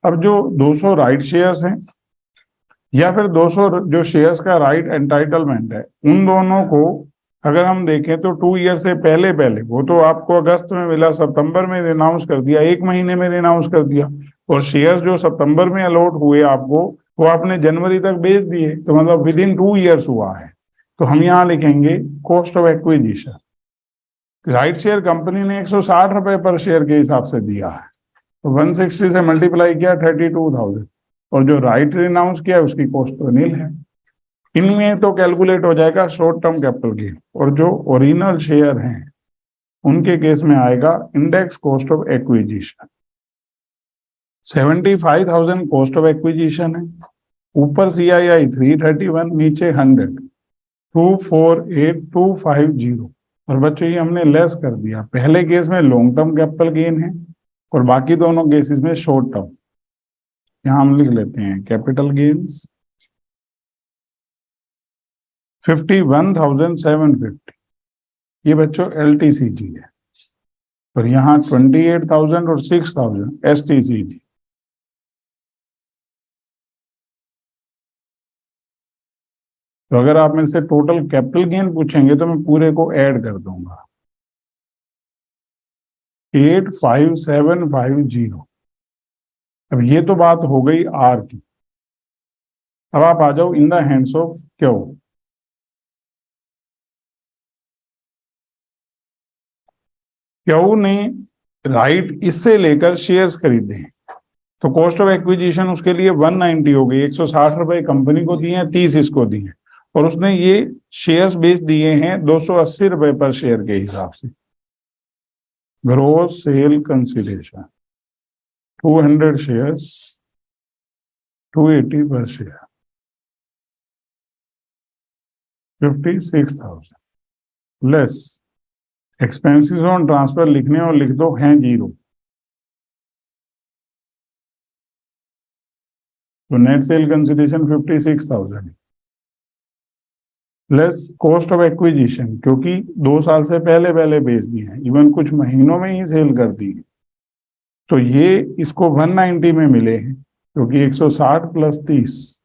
अब जो 200 राइट शेयर्स हैं या फिर 200 जो शेयर्स का राइट एंटाइटलमेंट है, उन दोनों को अगर हम देखें तो 2 ईयर से पहले वो तो आपको अगस्त में मिला, सितंबर में रिनाउंस कर दिया, 1 महीने में रिनाउंस कर दिया, और शेयर्स जो सितंबर में अलॉट हुए आपको वो आपने जनवरी तक बेच दिए, तो मतलब विद इन 2 ईयर्स हुआ है. तो हम यहाँ लिखेंगे cost of acquisition. Right share company ने 160 रुपए पर शेयर के हिसाब से दिया है, तो 160 से मल्टीप्लाई किया 32,000, और जो राइट रिनाउंस किया उसकी कॉस्ट तो नील है. इनमें तो कैलकुलेट हो जाएगा शॉर्ट टर्म कैपिटल गेन, और जो ओरिजिनल शेयर हैं उनके केस में आएगा index cost of acquisition. 75,000 cost of acquisition है, ऊपर CII 331, नीचे 100, 248,250. और बच्चों ये हमने लेस कर दिया, पहले केस में लॉन्ग टर्म कैपिटल गेन है और बाकी दोनों केसेस में शॉर्ट टर्म. यहां हम लिख लेते हैं कैपिटल गेन्स 51,750. ये बच्चों LTCG है, और यहाँ 28,000 और 6,000 STCG. तो अगर आप मेरे से टोटल कैपिटल गेन पूछेंगे तो मैं पूरे को ऐड कर दूंगा 85750। अब ये तो बात हो गई आर की। अब आप आ जाओ इन the hands of Q. Q ने राइट इससे लेकर शेयर्स खरीदे हैं, तो कॉस्ट ऑफ एक्विजिशन उसके लिए 190 हो गई। 160 रुपए कंपनी को दिए हैं, 30 इसको दिए हैं, और उसने ये शेयर्स बेच दिए हैं 280 रुपए पर शेयर के हिसाब से। ग्रोस सेल कंसिडरेशन 200 शेयर्स 280 पर share 56,000 less expenses on transfer लिखने और लिख दो हैं 0। तो net sale consideration 56,000 less cost of acquisition, क्योंकि 2 साल से पहले पहले बेच दिए हैं, इवन कुछ महीनों में ही सेल कर दी है, तो ये इसको 190 में मिले हैं, क्योंकि 160 प्लस 30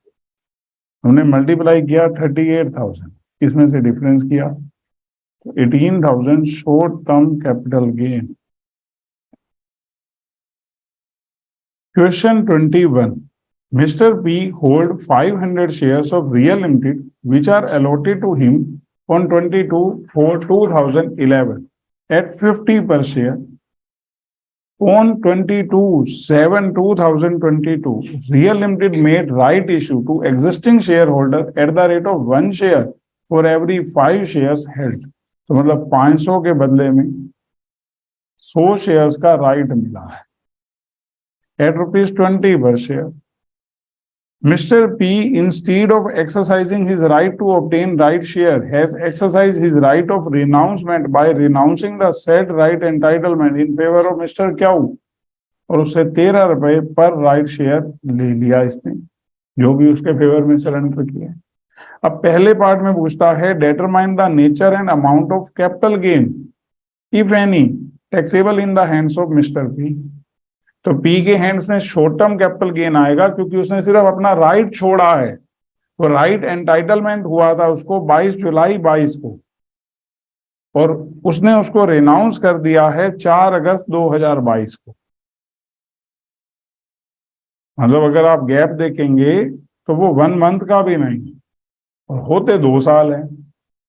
हमने मल्टीप्लाई किया 38,000, इसमें से डिफरेंस किया तो 18,000 short term capital gain. Question 21. Mr. P hold 500 shares of Real Limited which are allotted to him on 22/4/2011 at 50 per share. On 22/7/2022, Real Limited made right issue to existing shareholder at the rate of 1 share for every 5 shares held. तो मतलब 500 के बदले में 100 shares का right मिला है at ₹20 per share. Mr. P, instead of exercising his right to obtain right share, has exercised his right of renouncement by renouncing the said right entitlement in favor of Mr. Q, और उससे 13 रुपए पर right share ले लिया इसने, जो भी उसके फेवर में सरेंडर किया। अब पहले पार्ट में पूछता है determine the nature and amount of capital gain if any taxable in the hands of mister P. तो पी के हैंड्स में शॉर्ट टर्म कैपिटल गेन आएगा, क्योंकि उसने सिर्फ अपना राइट छोड़ा है। तो राइट एंटाइटलमेंट हुआ था उसको 22 जुलाई 22 को, और उसने उसको रेनाउंस कर दिया है 4 अगस्त 2022 को। मतलब अगर आप गैप देखेंगे तो वो 1 मंथ का भी नहीं, और होते 2 साल है।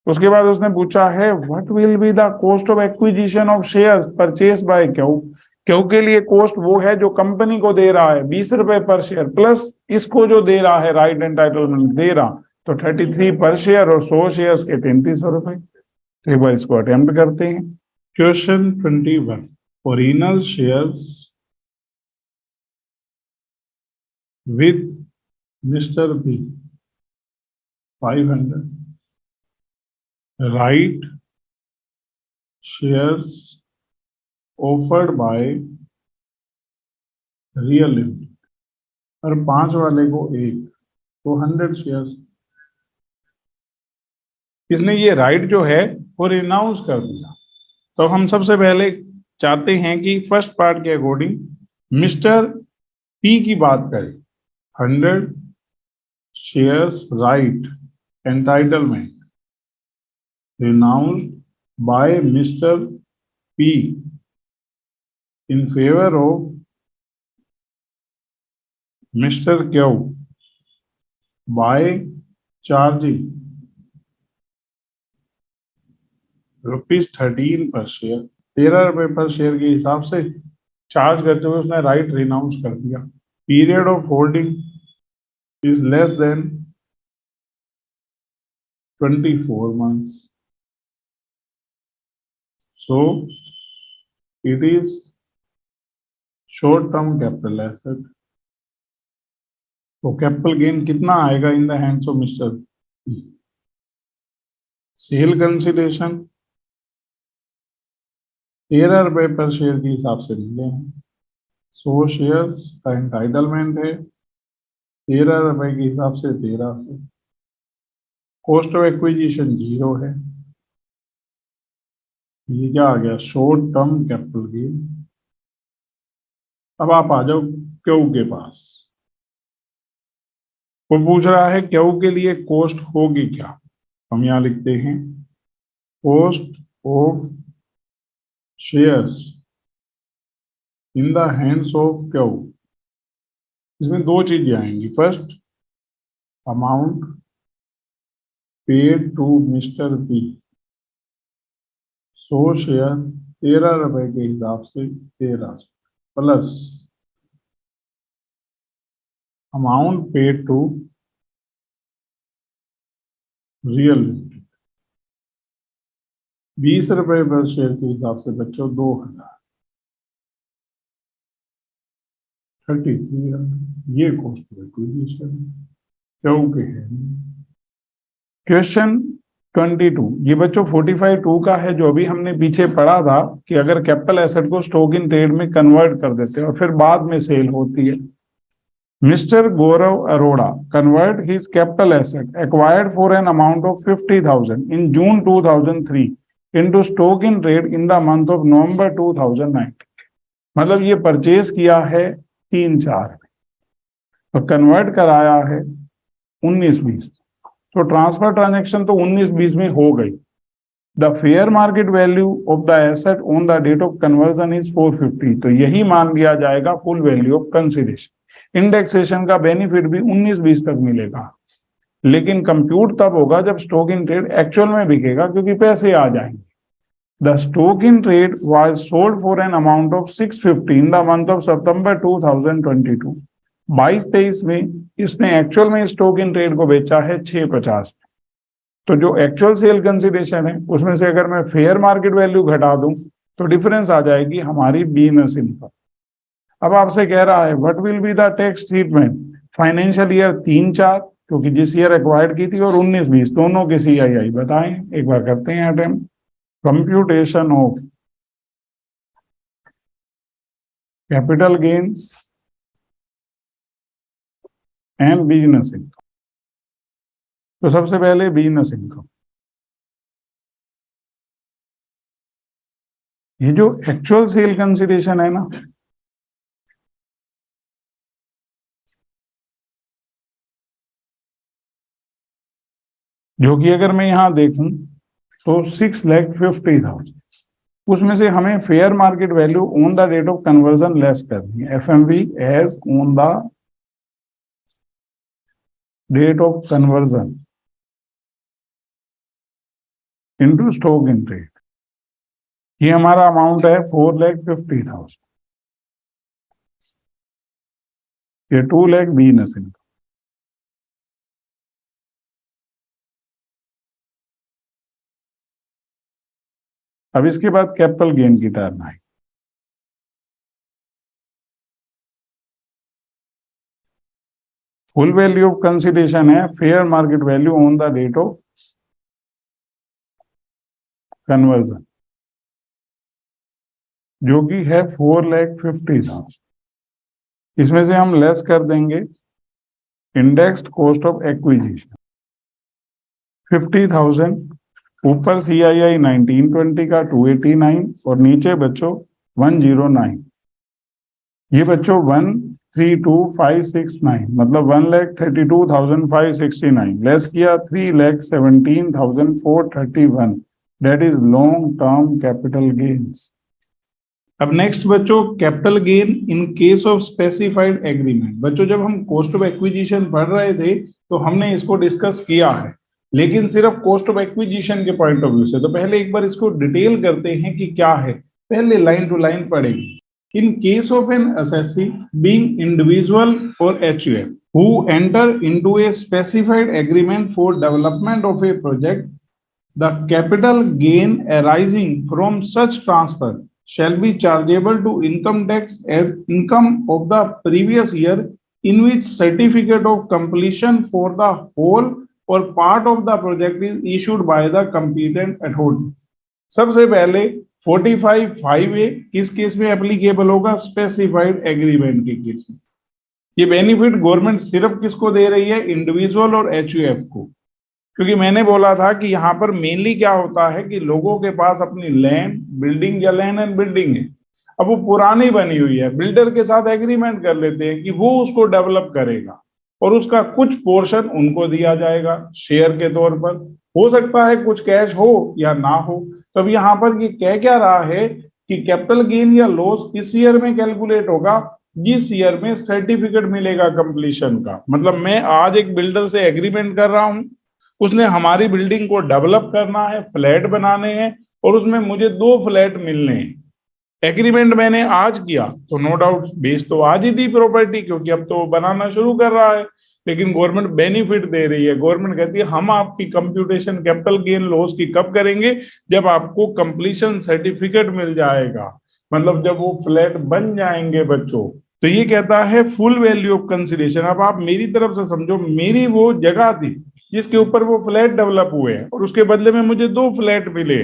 उसके बाद उसने पूछा है what will be the cost of acquisition of shares purchase by Q. Q के लिए कॉस्ट वो है जो कंपनी को दे रहा है 20 रुपए पर शेयर, प्लस इसको जो दे रहा है राइट एंटाइटलमेंट दे रहा, तो 33 पर शेयर और 100 शेयर्स के 3300 रुपए। तो एक बार इसको अटेम्प्ट करते हैं। Question 21। Original shares with mister B 500, right shares offered by real limited, और 5 वाले को 1, तो 100 शेयर्स। इसने ये राइट जो है वो रिनाउंस कर दिया। तो हम सबसे पहले चाहते हैं कि फर्स्ट पार्ट के अकॉर्डिंग मिस्टर पी की बात करें। 100 shares right entitlement renounced by Mr. P in favor of Mr. Q by charging ₹13 पर शेयर, 13 रुपए पर शेयर के हिसाब से चार्ज करते हुए उसने राइट रिनाउंस कर दिया। Period of holding is less than 24 months. So it is short-term capital asset. तो कैपिटल गेन कितना आएगा इन the hands of mister P? Sale consideration 13 रुपए पर शेयर के हिसाब से मिले हैं। 100 शेयर्स का एंटाइटलमेंट है 13 रुपए के हिसाब से 13 से। कॉस्ट ऑफ एक्विजिशन 0 है। ये क्या आ गया? Short term capital gain. अब आप आ जाओ क्यू के पास। वो पूछ रहा है क्यू के लिए कॉस्ट होगी क्या, हम यहाँ लिखते हैं cost of shares in the hands of Q. इसमें दो चीजें आएंगी, first amount paid to mister P, 100 share 13 रुपए के हिसाब से 1300 plus amount paid to real 20 रुपए पर शेयर के हिसाब से बच्चों 2000 33 ये कॉस्ट एक्विजिशन क्यों के है। क्वेश्चन 22 ये बच्चों 45(2) का है, जो अभी हमने पीछे पढ़ा था कि अगर कैपिटल एसेट को स्टॉक इन ट्रेड में कन्वर्ट कर देते हैं और फिर बाद में सेल होती है। Mister Gaurav Arora convert his capital asset acquired for an amount of 50,000 in June 2003 into stock in trade in the month of November 2019। मतलब ये परचेज किया है 3/4 में तो कन्वर्ट कराया है 19-20, तो ट्रांसफर ट्रांजैक्शन तो 19-20 में हो गई। The fair market value of the asset on the date of conversion is 450, तो यही मान लिया जाएगा full value of consideration. Indexation का बेनिफिट भी 19-20 तक मिलेगा, लेकिन कंप्यूट तब होगा जब स्टॉक इन ट्रेड एक्चुअल में बिकेगा, क्योंकि पैसे आ जाएंगे। The stock in trade was sold for an amount of 650 in the month of September 2022। 22-23 में इसने एक्चुअल में स्टॉक इन ट्रेड को बेचा है 650 में। तो जो एक्चुअल सेल कंसिडरेशन है उसमें से अगर मैं फेयर मार्केट वैल्यू घटा दूं तो डिफरेंस आ जाएगी हमारी बिजनेस इनकम। अब आपसे कह रहा है what will be the tax treatment financial year 3-4, क्योंकि जिस ईयर एक्वायर्ड की थी, और 19-20 दोनों के CII बताएं। एक बार करते हैं attempt. Computation of capital gains and business income. तो सबसे पहले बिजनेस इनकम, ये जो एक्चुअल सेल कंसिडरेशन है ना, जो कि अगर मैं यहां देखूं तो 6,50,000, उसमें से हमें fair market value on the date of conversion less करनी है। FMV as on the date of conversion into stock in trade. ये हमारा अमाउंट है 4,50,000, ये 2 लाख बिजनेस इनकम। अब इसके बाद कैपिटल गेन की टर्म आई। फुल वैल्यू ऑफ कंसिडरेशन है fair market value on the date of conversion, जो कि है 4,50,000। इसमें से हम लेस कर देंगे इंडेक्स्ड कॉस्ट ऑफ एक्विजिशन 50,000, ऊपर CII 1920 का 289 और नीचे बच्चों 109। ये बच्चों 132,569, मतलब 1,32,569 लेस किया 3,17,431, that is long term capital gains. अब नेक्स्ट बच्चों capital gain in case of specified agreement. बच्चों जब हम कॉस्ट ऑफ एक्विजिशन पढ़ रहे थे तो हमने इसको डिस्कस किया है, लेकिन सिर्फ कॉस्ट ऑफ एक्विजिशन के पॉइंट ऑफ व्यू से। तो पहले एक बार इसको डिटेल करते हैं कि क्या है, पहले लाइन टू लाइन पढ़ेंगे। इन case of N assessee being individual और HUF who enter into a specified agreement for development of a project, the capital gain arising from such transfer shall be chargeable to income tax as income of the previous year in which certificate of completion for the whole or part of the project is issued by the competent authority। सबसे पहले 45(5)(a) किस case में applicable होगा? Specified agreement के case में। ये benefit government सिर्फ किसको दे रही है? इंडिविजुअल और HUF को, क्योंकि मैंने बोला था कि यहाँ पर मेनली क्या होता है कि लोगों के पास अपनी लैंड बिल्डिंग या लैंड एंड बिल्डिंग है, अब वो पुरानी बनी हुई है, बिल्डर के साथ एग्रीमेंट कर लेते हैं कि वो उसको डेवलप करेगा। और उसका कुछ पोर्शन उनको दिया जाएगा शेयर के तौर पर। हो सकता है कुछ कैश हो या ना हो। तो अब यहाँ पर ये कह क्या रहा है कि कैपिटल गेन या लॉस किस ईयर में कैलकुलेट होगा, जिस ईयर में सर्टिफिकेट मिलेगा कंप्लीशन का। मतलब मैं आज एक बिल्डर से एग्रीमेंट कर रहा हूं, उसने हमारी बिल्डिंग को डेवलप करना है, फ्लैट बनाने हैं और उसमें मुझे 2 फ्लैट मिलने हैं। एग्रीमेंट मैंने आज किया तो नो डाउट बेच तो आज ही दी प्रॉपर्टी, क्योंकि अब तो बनाना शुरू कर रहा है। लेकिन गवर्नमेंट बेनिफिट दे रही है, गवर्नमेंट कहती है हम आपकी कंप्यूटेशन कैपिटल गेन लॉस की कब करेंगे, जब आपको कंप्लीशन सर्टिफिकेट मिल जाएगा, मतलब जब वो फ्लैट बन जाएंगे बच्चों। तो ये कहता है फुल वैल्यू ऑफ कंसिडरेशन। अब आप मेरी तरफ से समझो, मेरी वो जगह थी जिसके ऊपर वो फ्लैट डेवलप हुए हैं और उसके बदले में मुझे 2 फ्लैट मिले,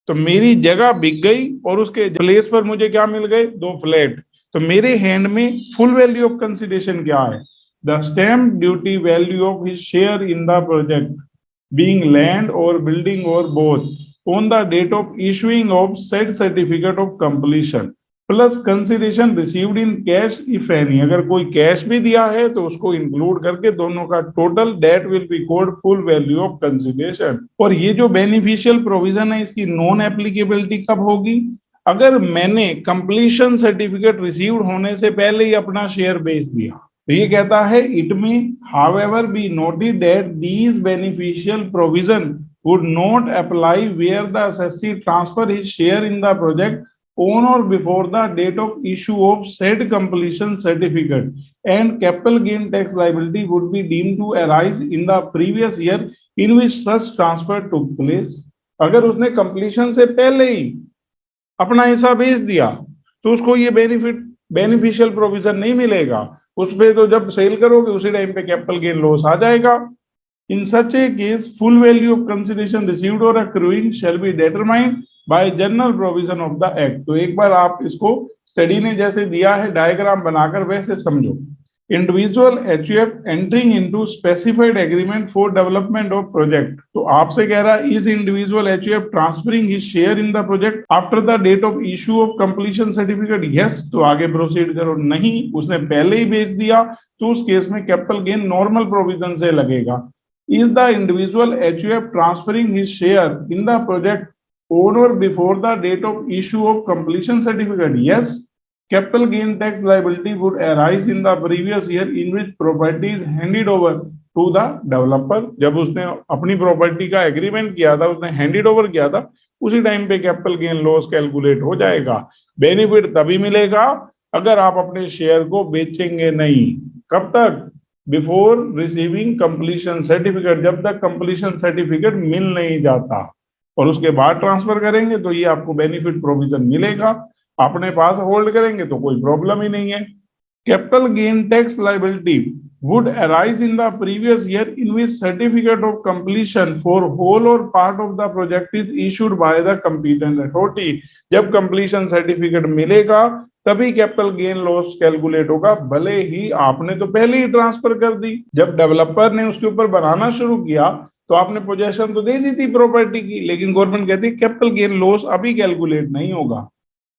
तो मेरी जगह बिक गई और उसके प्लेस पर मुझे क्या मिल गए, 2 फ्लैट। तो मेरे हैंड में फुल वैल्यू ऑफ कंसिडरेशन क्या है, the stamp duty value of his share in the project being land और बिल्डिंग और both on the date of issuing of said certificate of completion plus consideration received in cash if any. अगर कोई cash भी दिया है तो उसको include करके दोनों का total date will be called full value of consideration. और ये जो बेनिफिशियल प्रोविजन है इसकी नॉन एप्लीकेबिलिटी कब होगी, अगर मैंने कंप्लीशन सर्टिफिकेट रिसीव्ड होने से पहले ही अपना शेयर बेच दिया। तो ये कहता है it may however be noted that these beneficial provision would not apply where the assessee transfer his share in the project on or before the date of issue of said completion certificate, and capital gain tax liability would be deemed to arise in the previous year in which such transfer took place। अगर उसने completion से पहले ही अपना हिस्सा बेच दिया तो उसको ये बेनिफिशियल प्रोविजन नहीं मिलेगा। उस पे तो जब सेल करोगे उसी टाइम पे कैपिटल गेन लॉस आ जाएगा। In such a case, full value of consideration received or accruing shall be determined by general provision of the act। तो एक बार आप इसको स्टडी ने जैसे दिया है डायग्राम बनाकर वैसे समझो। Individual HUF entering into specified agreement for development of project. तो आपसे कह रहा है is individual HUF transferring his share in the project after the date of issue of completion certificate. Yes, तो आगे प्रोसीड करो। नहीं, उसने पहले ही बेच दिया तो उस केस में कैपिटल गेन नॉर्मल प्रोविजन से लगेगा। Is the individual HUF transferring his share in the project on or before the date of issue of completion certificate? Yes, capital gain tax liability would arise in the previous year in which property is handed over to the developer। जब उसने अपनी property का agreement किया था, उसने handed over किया था, उसी टाइम पे कैपिटल गेन लॉस कैलकुलेट हो जाएगा। बेनिफिट तभी मिलेगा अगर आप अपने शेयर को बेचेंगे नहीं। कब तक, बिफोर रिसीविंग कंप्लीशन सर्टिफिकेट, जब तक कंप्लीशन सर्टिफिकेट मिल नहीं जाता, और उसके बाद ट्रांसफर करेंगे तो ये आपको बेनिफिट प्रोविजन मिलेगा। अपने पास होल्ड करेंगे तो कोई प्रॉब्लम ही नहीं है। Capital gain tax liability would arise in the previous year in which certificate of completion for whole or part of the project is issued by the competent authority। जब completion certificate मिलेगा तभी capital gain loss calculate होगा, भले ही आपने तो पहले ही transfer कर दी। जब डेवलपर ने उसके ऊपर बनाना शुरू किया तो आपने पोजेशन तो दे दी थी प्रॉपर्टी की, लेकिन गवर्नमेंट कहती है कैपिटल गेन लॉस अभी कैलकुलेट नहीं होगा।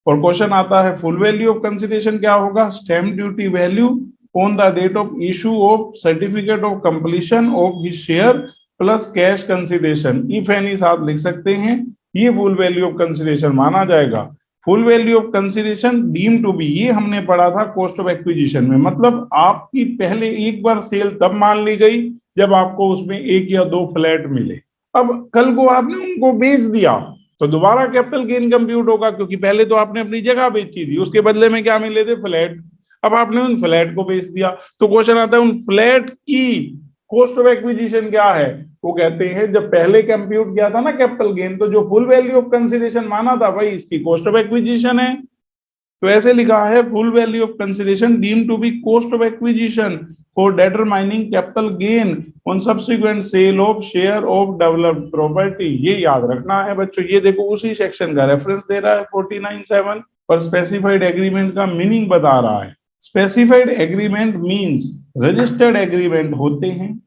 और क्वेश्चन आता है फुल वैल्यू ऑफ कंसिडरेशन क्या होगा, stamp duty value on the date of issue of certificate of completion of his share plus cash consideration if any साथ लिख सकते हैं। ये फुल वैल्यू ऑफ कंसिडरेशन माना जाएगा। Full value of consideration deem to be, ये हमने पढ़ा था कॉस्ट ऑफ एक्विजिशन में, मतलब आपकी पहले एक बार सेल तब मान ली गई जब आपको उसमें 1 या 2 फ्लैट मिले। अब कल को आपने उनको बेच दिया तो दोबारा कैपिटल गेन कंप्यूट होगा, क्योंकि पहले तो आपने अपनी जगह बेची थी, उसके बदले में क्या मिले थे, फ्लैट। अब आपने उन फ्लैट को बेच दिया तो क्वेश्चन आता है उन फ्लैट की कॉस्ट ऑफ एक्विजिशन क्या है। वो कहते हैं जब पहले कंप्यूट किया था ना कैपिटल गेन, तो जो फुल वैल्यू ऑफ कंसिडरेशन माना था भाई इसकी कॉस्ट ऑफ एक्विजिशन है। तो ऐसे लिखा है full value of consideration deem to be cost of acquisition for determining capital gain on subsequent sale of share of developed property. ये याद रखना है बच्चों। ये देखो उसी सेक्शन का रेफरेंस दे रहा है 49(7) पर स्पेसिफाइड एग्रीमेंट का मीनिंग बता रहा है। Specified agreement means registered agreement होते हैं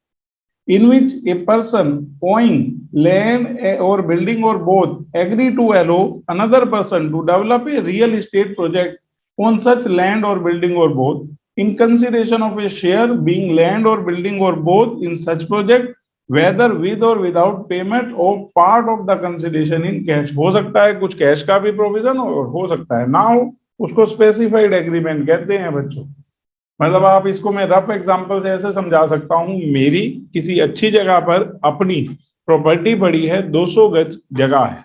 in which a person owning land or building or both agree to allow another person to develop a real estate project on such land or building or both in consideration of a share being land or building or both in such project whether with or without payment or part of the consideration in cash। हो सकता है कुछ cash का भी provision हो सकता है ना हो, उसको स्पेसिफाइड एग्रीमेंट कहते हैं बच्चों। मतलब आप इसको मैं रफ एग्जांपल से ऐसे समझा सकता हूं, मेरी किसी अच्छी जगह पर अपनी प्रॉपर्टी पड़ी है, 200 गज जगह है,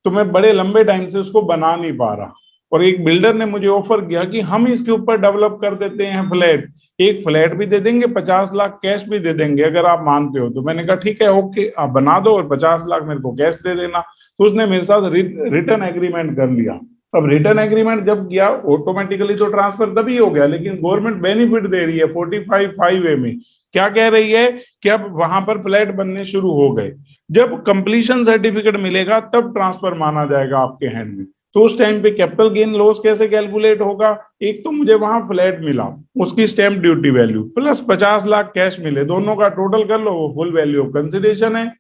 तो मैं बड़े लंबे टाइम से उसको बना नहीं पा रहा, और एक बिल्डर ने मुझे ऑफर किया कि हम इसके ऊपर डेवलप कर देते हैं फ्लैट, एक फ्लैट भी दे देंगे, 50 लाख कैश भी दे देंगे अगर आप मानते हो। तो मैंने कहा ठीक है, ओके आप बना दो और 50 लाख मेरे को कैश दे देना। तो उसने मेरे साथ रिटर्न एग्रीमेंट कर लिया। अब रिटर्न एग्रीमेंट जब किया, ऑटोमेटिकली तो ट्रांसफर तभी हो गया, लेकिन गवर्नमेंट बेनिफिट दे रही है 45(5)(a) में। क्या कह रही है कि अब वहां पर फ्लैट बनने शुरू हो गए, जब कंप्लीशन सर्टिफिकेट मिलेगा तब ट्रांसफर माना जाएगा आपके हैंड में। तो उस टाइम पे कैपिटल गेन लॉस कैसे कैलकुलेट होगा? एक तो मुझे वहां फ्लैट मिला, उसकी stamp duty value plus 50 lakh cash मिले, दोनों का टोटल कर लो, वो फुल वैल्यू ऑफ कंसिडरेशन है।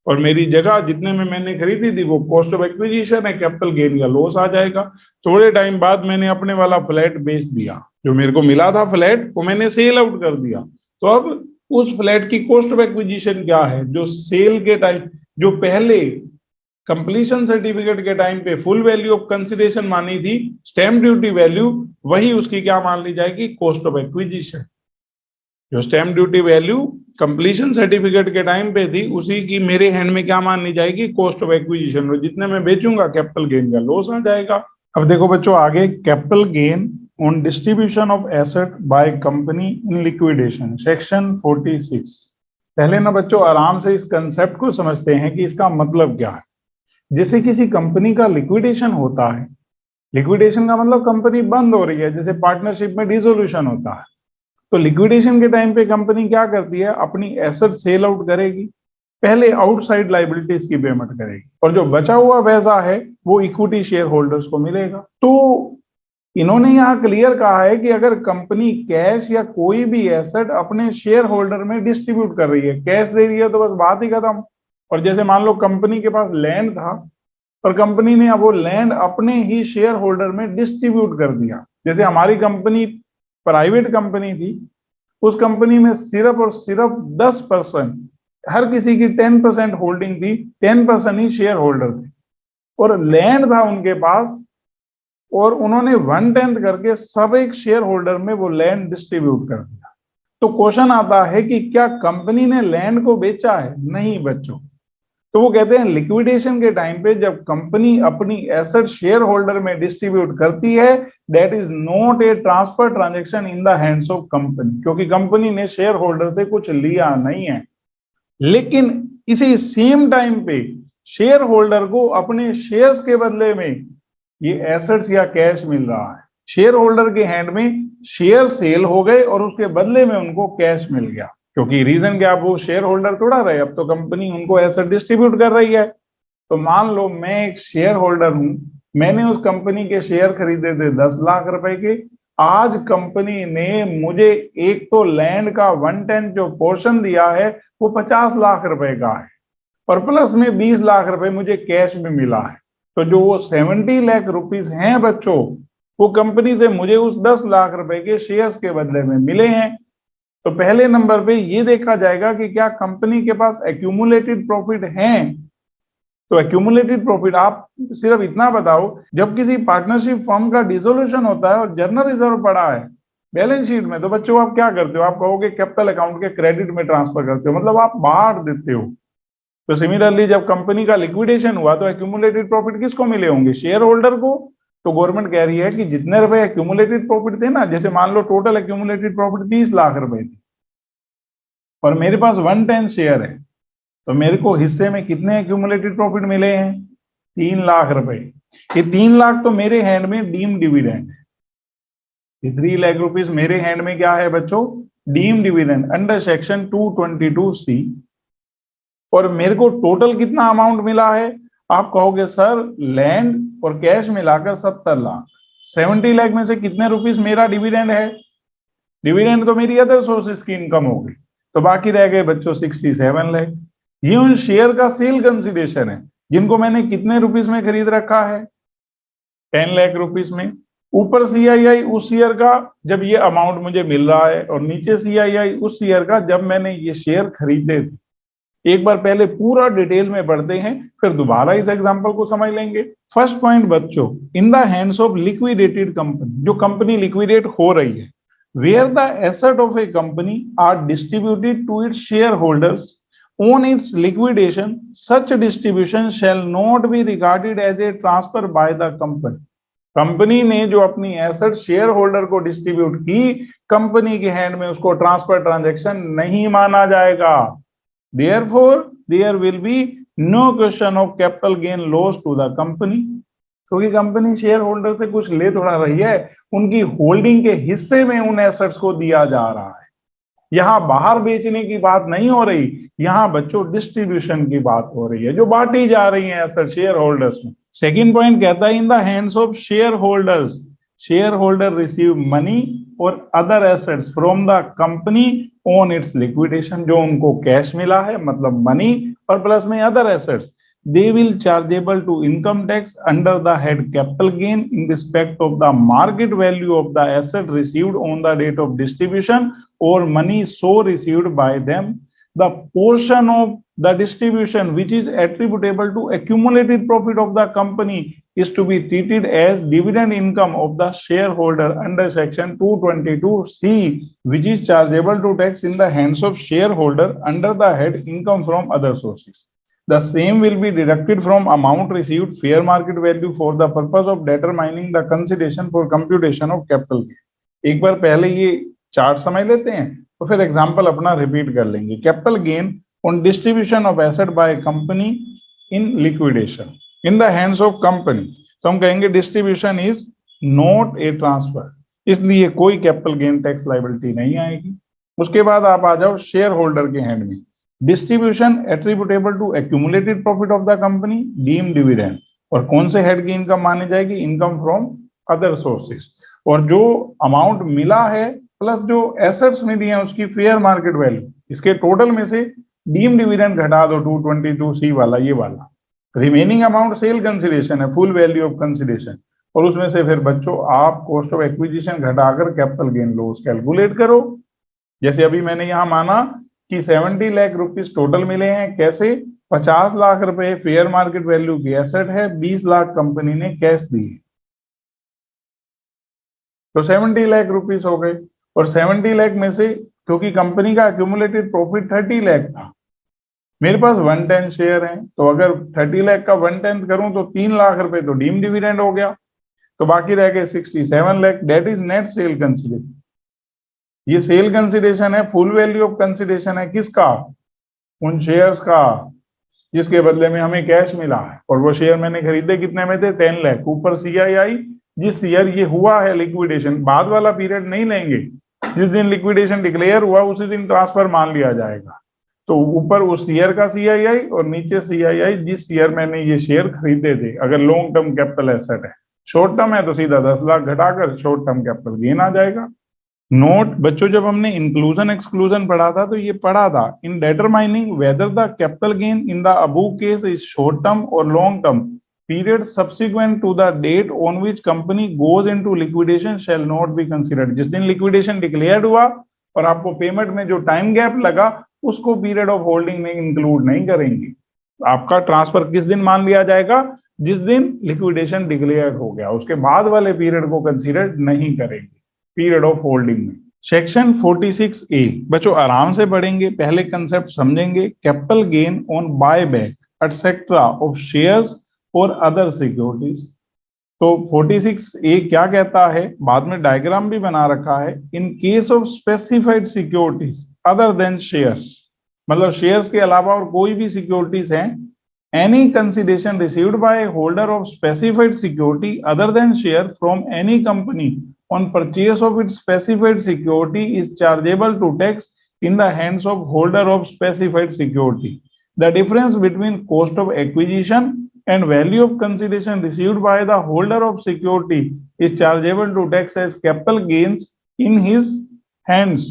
और मेरी जगह जितने में मैंने खरीदी थी वो कॉस्ट ऑफ एक्विजिशन है, कैपिटल गेन का लॉस आ जाएगा। थोड़े टाइम बाद मैंने अपने वाला फ्लैट बेच दिया, जो मेरे को मिला था फ्लैट वो मैंने सेल आउट कर दिया। तो अब उस फ्लैट की कॉस्ट ऑफ एक्विजिशन क्या है? जो सेल के टाइम, जो पहले कंप्लीशन सर्टिफिकेट के टाइम पे फुल वैल्यू ऑफ कंसिडरेशन मानी थी, स्टैंप ड्यूटी वैल्यू, वही उसकी क्या मान ली जाएगी? Cost of acquisition. जो stamp duty value completion certificate के टाइम पे थी, उसी की मेरे हैंड में क्या मान ली जाएगी? Cost of acquisition. और जितने में बेचूंगा कैपिटल गेन का लॉस आ जाएगा। अब देखो बच्चों आगे, capital gain on distribution of asset by company in liquidation, section 46। पहले ना बच्चों आराम से इस कंसेप्ट को समझते हैं कि इसका मतलब क्या है। जैसे किसी कंपनी का लिक्विडेशन होता है, लिक्विडेशन का मतलब कंपनी बंद हो रही है, जैसे पार्टनरशिप में डिसोल्यूशन होता है। तो लिक्विडेशन के टाइम पे कंपनी क्या करती है? अपनी एसेट सेल आउट करेगी, पहले आउटसाइड लाइबिलिटीज की पेमेंट करेगी, और जो बचा हुआ पैसा है वो इक्विटी शेयर होल्डर्स को मिलेगा। तो इन्होंने यहाँ क्लियर कहा है कि अगर कंपनी कैश या कोई भी एसेट अपने शेयर होल्डर में डिस्ट्रीब्यूट कर रही है, कैश दे रही है तो बस बात ही खत्म। और जैसे मान लो कंपनी के पास लैंड था और कंपनी ने अब वो लैंड अपने ही शेयर होल्डर में डिस्ट्रीब्यूट कर दिया। जैसे हमारी कंपनी प्राइवेट कंपनी थी, उस कंपनी में सिर्फ और सिर्फ 10%, हर किसी की 10% होल्डिंग थी, 10% ही शेयर होल्डर थे, और लैंड था उनके पास, और उन्होंने 1/10 करके सब एक शेयर होल्डर में वो लैंड डिस्ट्रीब्यूट कर दिया। तो क्वेश्चन आता है कि क्या कंपनी ने लैंड को बेचा है? नहीं बच्चों। तो वो कहते हैं लिक्विडेशन के टाइम पे जब कंपनी अपनी एसेट शेयर होल्डर में डिस्ट्रीब्यूट करती है, that is not a transfer transaction in the hands of company, क्योंकि कंपनी ने शेयर होल्डर से कुछ लिया नहीं है। लेकिन इसी सेम टाइम पे शेयर होल्डर को अपने शेयर्स के बदले में ये एसेट्स या कैश मिल रहा है। शेयर होल्डर के हैंड में शेयर सेल हो गए और उसके बदले में उनको कैश मिल गया, क्योंकि रीजन क्या, वो शेयर होल्डर थोड़ा रहे, अब तो कंपनी उनको एसेट डिस्ट्रीब्यूट कर रही है। तो मान लो मैं एक शेयर होल्डर हूं, मैंने उस कंपनी के शेयर खरीदे थे 10 लाख रुपए के, आज कंपनी ने मुझे एक तो लैंड का 1/10 जो पोर्शन दिया है वो 50 लाख रुपए का है, और प्लस में 20 लाख रुपए मुझे कैश में मिला है। तो जो वो 70 लाख रुपीस हैं बच्चों, वो कंपनी से मुझे उस 10 लाख रुपए के शेयर्स के बदले में मिले हैं। तो पहले नंबर पे ये देखा जाएगा कि क्या कंपनी के पास एक्यूमुलेटेड प्रॉफिट है। तो एक्यूमुलेटेड प्रॉफिट आप सिर्फ इतना बताओ, जब किसी पार्टनरशिप फर्म का डिसोल्यूशन होता है और जर्नल रिजर्व पड़ा है बैलेंस शीट में, तो बच्चों आप क्या करते हो? आप कहोगे कैपिटल अकाउंट के क्रेडिट में ट्रांसफर करते हो, मतलब आप बांट देते हो। तो सिमिलरली जब कंपनी का लिक्विडेशन हुआ तो एक्यूमुलेटेड प्रॉफिट किसको मिले होंगे? शेयर होल्डर को। तो गवर्नमेंट कह रही है कि जितने रुपए एक्यूमुलेटेड प्रॉफिट थे ना, जैसे मान लो टोटल एक्यूमुलेटेड प्रॉफिट 30 लाख रुपए थी और मेरे पास 1/10 शेयर है, तो मेरे को हिस्से में कितने एक्यूमुलेटेड प्रॉफिट मिले हैं? 3 लाख रुपए। ये 3 लाख तो मेरे हैंड में डीम डिविडेंड है। 3 लाख रुपीस मेरे हैंड में क्या है बच्चों? Deem dividend under section 222C। और मेरे को टोटल कितना अमाउंट मिला है? आप कहोगे सर लैंड और कैश मिलाकर 70 लाख। 70 लाख में से कितने रुपीस मेरा डिविडेंड है? डिविडेंड तो मेरी अदर सोर्सेस की इनकम हो गई, तो बाकी रह गए बच्चों 67 लाख। ये उन शेयर का सेल कंसिडरेशन है जिनको मैंने कितने रुपीस में खरीद रखा है? 10 लाख रुपीस में। ऊपर CII उस ईयर का जब ये अमाउंट मुझे मिल रहा है, और नीचे CII उस ईयर का जब मैंने ये शेयर खरीदे थे। एक बार पहले पूरा डिटेल में पढ़ते हैं, फिर दोबारा इस एग्जांपल को समझ लेंगे। फर्स्ट पॉइंट बच्चों, in the hands of liquidated company, जो कंपनी लिक्विडेट हो रही है, where the asset of a company are distributed to its shareholders on its liquidation, such distribution shall not be regarded as a transfer by the company. Company ने जो अपनी asset share holder को distribute की, company के hand में उसको transfer transaction नहीं माना जाएगा। Therefore, there will be no question of capital gain loss to the company, क्योंकि कंपनी शेयर होल्डर से कुछ ले थोड़ा रही है, उनकी होल्डिंग के हिस्से में उन एसेट्स को दिया जा रहा है। यहां बाहर बेचने की बात नहीं हो रही, यहां बच्चों डिस्ट्रीब्यूशन की बात हो रही है, जो बांटी जा रही है एसेट शेयर होल्डर्स में। सेकंड पॉइंट कहता है in the hands of shareholders, shareholder receive money और other assets from the company on its liquidation, जो उनको कैश मिला है मतलब मनी और प्लस में other assets, they will chargeable to income tax under the head capital gain in respect of the market value of the asset received on the date of distribution or money so received by them. The portion of the distribution which is attributable to accumulated profit of the company is to be treated as dividend income of the shareholder under section 222C, which is chargeable to tax in the hands of shareholder under the head income from other sources. The same will be deducted from amount received fair market value for the purpose of determining the consideration for computation of capital gain. एक बार पहले ये chart समझ लेते हैं, तो फिर example अपना repeat कर लेंगे। Capital gain on distribution of asset by company in liquidation in the hands of company, तो हम कहेंगे distribution is not a transfer, इसलिए कोई कैपिटल गेन टैक्स लायबिलिटी नहीं आएगी। उसके बाद आप आ जाओ शेयर होल्डर के हैंड में, distribution attributable to accumulated profit of the company deem dividend, और कौन से हेड की इनकम मानी जाएगी, इनकम फ्रॉम अदर सोर्सेस, और जो अमाउंट मिला है प्लस जो एसेट्स मिली हैं उसकी फेयर मार्केट वैल्यू, इसके टोटल में से डीम डिविडेंड घटा दो 222C वाला, ये वाला रिमेनिंग अमाउंट सेल कंसिडरेशन है, फुल वैल्यू ऑफ कंसिडरेशन, और उसमें से फिर बच्चों आप कॉस्ट ऑफ एक्विजिशन घटाकर कैपिटल गेन लॉस कैलकुलेट करो। जैसे अभी मैंने यहां माना कि 70 लाख रुपीस टोटल मिले हैं, कैसे, 50 लाख रुपए फेयर मार्केट वैल्यू की एसेट है, 20 लाख कंपनी ने कैश दी, तो 70 लाख रुपीस हो गए। और 70 लाख में से क्योंकि कंपनी का एक्यूमुलेटेड प्रॉफिट 30 लाख था, मेरे पास 110 शेयर हैं, तो अगर 30 लाख का 1/10 करूं तो 3 लाख रुपए तो डीम डिविडेंड हो गया, तो बाकी रह गए 67 lakh, that is net sale consideration. ये सेल कंसिडरेशन है, फुल वैल्यू ऑफ कंसिडरेशन है किसका, उन शेयर्स का जिसके बदले में हमें कैश मिला है, और वो शेयर मैंने खरीदे कितने में थे, 10 लाख। ऊपर CII जिस ईयर ये हुआ है लिक्विडेशन, बाद वाला पीरियड नहीं लेंगे, जिस दिन लिक्विडेशन डिक्लेयर हुआ उसी दिन ट्रांसफर मान लिया जाएगा। तो ऊपर उस ईयर का CII और नीचे CII जिस ईयर मैंने ये शेयर खरीदे थे। अगर लॉन्ग टर्म कैपिटल एसेट है, शॉर्ट टर्म है तो सीधा 10 लाख घटाकर शॉर्ट टर्म कैपिटल गेन आ जाएगा। नोट बच्चों, जब हमने इंक्लूजन एक्सक्लूजन पढ़ा था तो ये पढ़ा था in determining whether the capital gain in the above case is short term और long term, period subsequent to the date on which company goes into liquidation shall not be considered. जिस दिन liquidation declared हुआ और आपको payment में जो time gap लगा उसको पीरियड ऑफ होल्डिंग में इंक्लूड नहीं करेंगे। आपका ट्रांसफर किस दिन मान लिया जाएगा, जिस दिन लिक्विडेशन डिक्लेयर हो गया, उसके बाद वाले पीरियड को कंसीडर नहीं करेंगे पीरियड ऑफ होल्डिंग में। सेक्शन 46A बच्चों आराम से पढ़ेंगे, पहले कंसेप्ट समझेंगे। Capital gain on buy back etcetera of shares और अदर सिक्योरिटीज। तो 46A क्या कहता है, बाद में डायग्राम भी बना रखा है। In case of specified securities other than shares, मतलब शेयर्स के अलावा और कोई भी सिक्योरिटीज हैं, any consideration received by holder of specified security other than share from any company on purchase of its specified security is chargeable to tax in the hands of holder of specified security. The difference between cost of acquisition and value of consideration received by the holder of security is chargeable to tax as capital gains in his hands.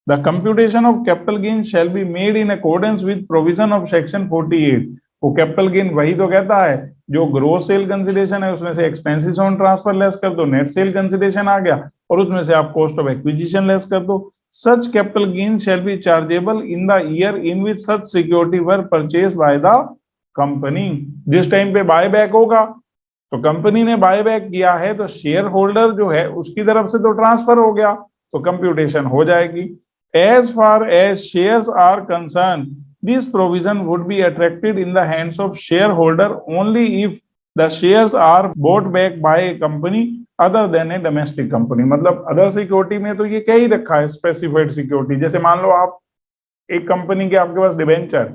The computation of capital gain shall be made in accordance with provision of section 48. वो capital gain वही तो कहता है, जो gross sale consideration है उसमें से expenses on transfer less कर दो, नेट सेल कंसिडरेशन आ गया, और उसमें से आप कॉस्ट ऑफ एक्विजिशन लेस कर दो। Such capital gain shall be chargeable in the year in which such security were purchase by the company. जिस टाइम पे बाय बैक होगा, तो कंपनी ने बाय बैक किया है तो शेयर होल्डर जो है उसकी तरफ से तो ट्रांसफर हो गया, तो कंप्यूटेशन हो जाएगी। As far as shares are concern, this provision would be attracted in the hands of shareholder only if the shares are bought back by a company other than a domestic company। मतलब other security में तो ये कह ही रखा है specified security. जैसे मान लो आप एक कंपनी के आपके पास डिबेंचर,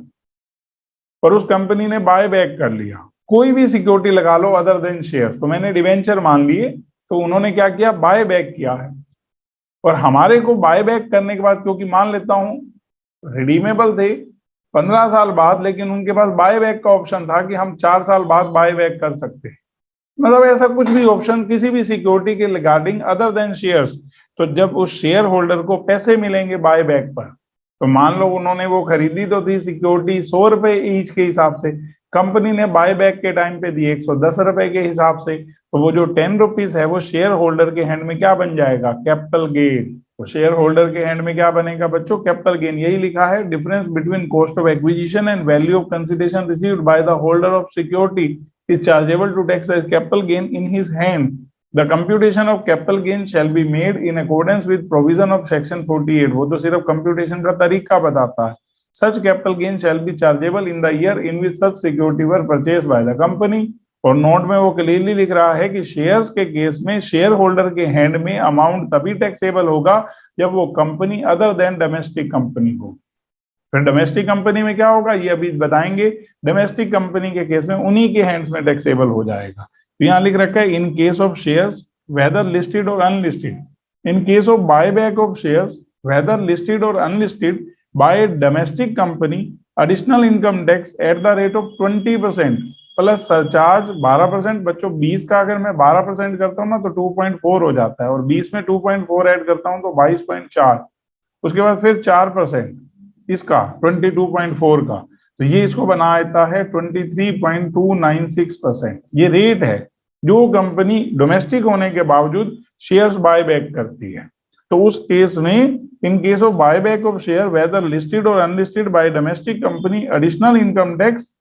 और उस कंपनी ने बाय बैक कर लिया, कोई भी सिक्योरिटी लगा लो अदर देन शेयर्स, तो मैंने डिबेंचर मान लिए, तो उन्होंने क्या किया, बाय बैक किया है। और हमारे को बाय बैक करने के बाद, क्योंकि मान लेता हूं रिडीमेबल थे 15 साल बाद, लेकिन उनके पास बाय बैक का ऑप्शन था कि हम 4 साल बाद बाय बैक कर सकते हैं, मतलब ऐसा कुछ भी ऑप्शन किसी भी सिक्योरिटी के रिगार्डिंग अदर देन शेयर्स, तो जब उस शेयर होल्डर को पैसे मिलेंगे बाय बैक पर, तो मान लो उन्होंने वो खरीदी तो थी सिक्योरिटी 100 रुपए ईच के हिसाब से, कंपनी ने बाय बैक के टाइम पे दिए 110 रुपए के हिसाब से, तो वो जो 10 रुपीज है वो शेयर होल्डर के हैंड में क्या बन जाएगा, कैपिटल गेन। तो शेयर होल्डर के हैंड में क्या बनेगा बच्चों, कैपिटल गेन। यही लिखा है, difference between cost of acquisition and value of consideration received by the holder of security is chargeable to tax as capital gain in his hand. The computation of capital gain shall be made in accordance with provision of section 48। वो तो सिर्फ computation का तरीका बताता है। Such capital gain shall be chargeable in the year in which such security were purchased by the company। और note में वो क्लियरली लिख रहा है कि शेयर्स के केस में शेयर होल्डर के हैंड में अमाउंट तभी टैक्सेबल होगा जब वो company other than domestic company हो। फिर डोमेस्टिक कंपनी में क्या होगा ये अभी बताएंगे। डोमेस्टिक कंपनी के केस में उन्हीं के हैंड्स में टैक्सेबल हो जाएगा। तो यहाँ लिख रखा है in case of shares whether listed और unlisted, in case of buyback of shares whether listed और unlisted by domestic company, additional income tax at the rate of 20% plus surcharge 12%। बच्चों 20 का अगर मैं 12% करता हूँ ना तो 2.4 हो जाता है, और 20 में 2.4 ऐड करता हूँ तो 22.4, उसके बाद फिर 4% इसका 22.4 का, तो ये इसको बना देता है 23.296%। ये रेट है जो कंपनी डोमेस्टिक होने के बावजूद शेयर्स बाय बैक करती है। तो उस केस में in case of buyback of share whether listed और unlisted by domestic company, additional income tax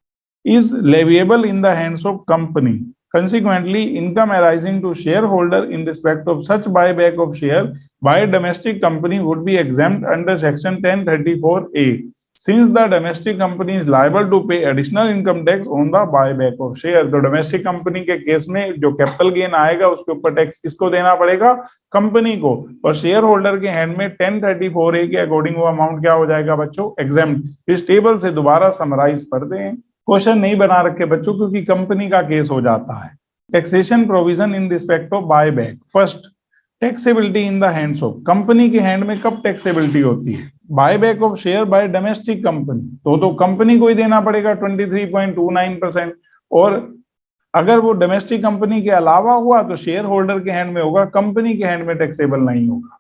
is leviable in the hands of company। Consequently, income arising to shareholder in respect of such buyback of share by domestic company would be exempt under section 1034A, since the domestic company is liable to pay additional income tax on the buyback of share। तो domestic company के case में जो capital gain आएगा उसके ऊपर tax किसको देना पड़ेगा, कंपनी को, और शेयर होल्डर के हैंड में 1034A के अकॉर्डिंग वो अमाउंट क्या हो जाएगा बच्चों, एग्जेम्प्ट। इस टेबल से दोबारा समराइज पढ़ते हैं, क्वेश्चन नहीं बना रखे बच्चों क्योंकि कंपनी का केस हो जाता है। Taxation provision in respect of buy back. First, taxability in the hands of, company के हैंड में कब टैक्सेबिलिटी होती है, buy back of share bye domestic company, तो कंपनी को ही देना पड़ेगा 23.29%, और अगर वो डोमेस्टिक कंपनी के अलावा हुआ तो शेयर होल्डर के हैंड में होगा, कंपनी के हैंड में टैक्सेबल नहीं होगा।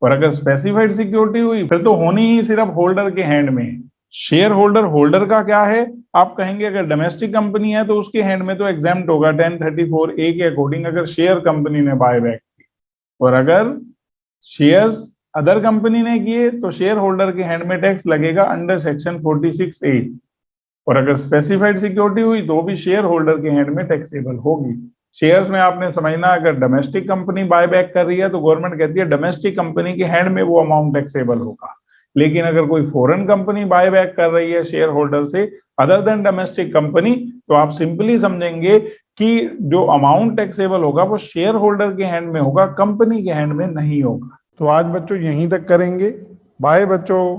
और अगर स्पेसिफाइड सिक्योरिटी हुई फिर तो होनी ही सिर्फ होल्डर के हैंड में। शेयर होल्डर, होल्डर का क्या है, आप कहेंगे अगर डोमेस्टिक कंपनी है तो उसके हैंड में तो एग्जेम्प्ट होगा 1034A के अकॉर्डिंग अगर शेयर कंपनी ने बाय बैक की, और अगर शेयर्स अदर कंपनी ने किए तो शेयर होल्डर के हैंड में टैक्स लगेगा अंडर सेक्शन 46A। और अगर स्पेसिफाइड सिक्योरिटी हुई तो भी शेयर होल्डर के हैंड में टैक्सेबल होगी। शेयर्स में आपने समझना, अगर डोमेस्टिक कंपनी बाय बैक कर रही है तो गवर्नमेंट कहती है डोमेस्टिक कंपनी के हैंड में वो अमाउंट टैक्सेबल होगा। लेकिन अगर कोई फॉरेन कंपनी बाय बैक कर रही है शेयर होल्डर से अदर देन डोमेस्टिक कंपनी, तो आप सिंपली समझेंगे कि जो अमाउंट टैक्सेबल होगा वो शेयर होल्डर के हैंड में होगा, कंपनी के हैंड में नहीं होगा। तो आज बच्चों यहीं तक करेंगे। बाय बच्चों।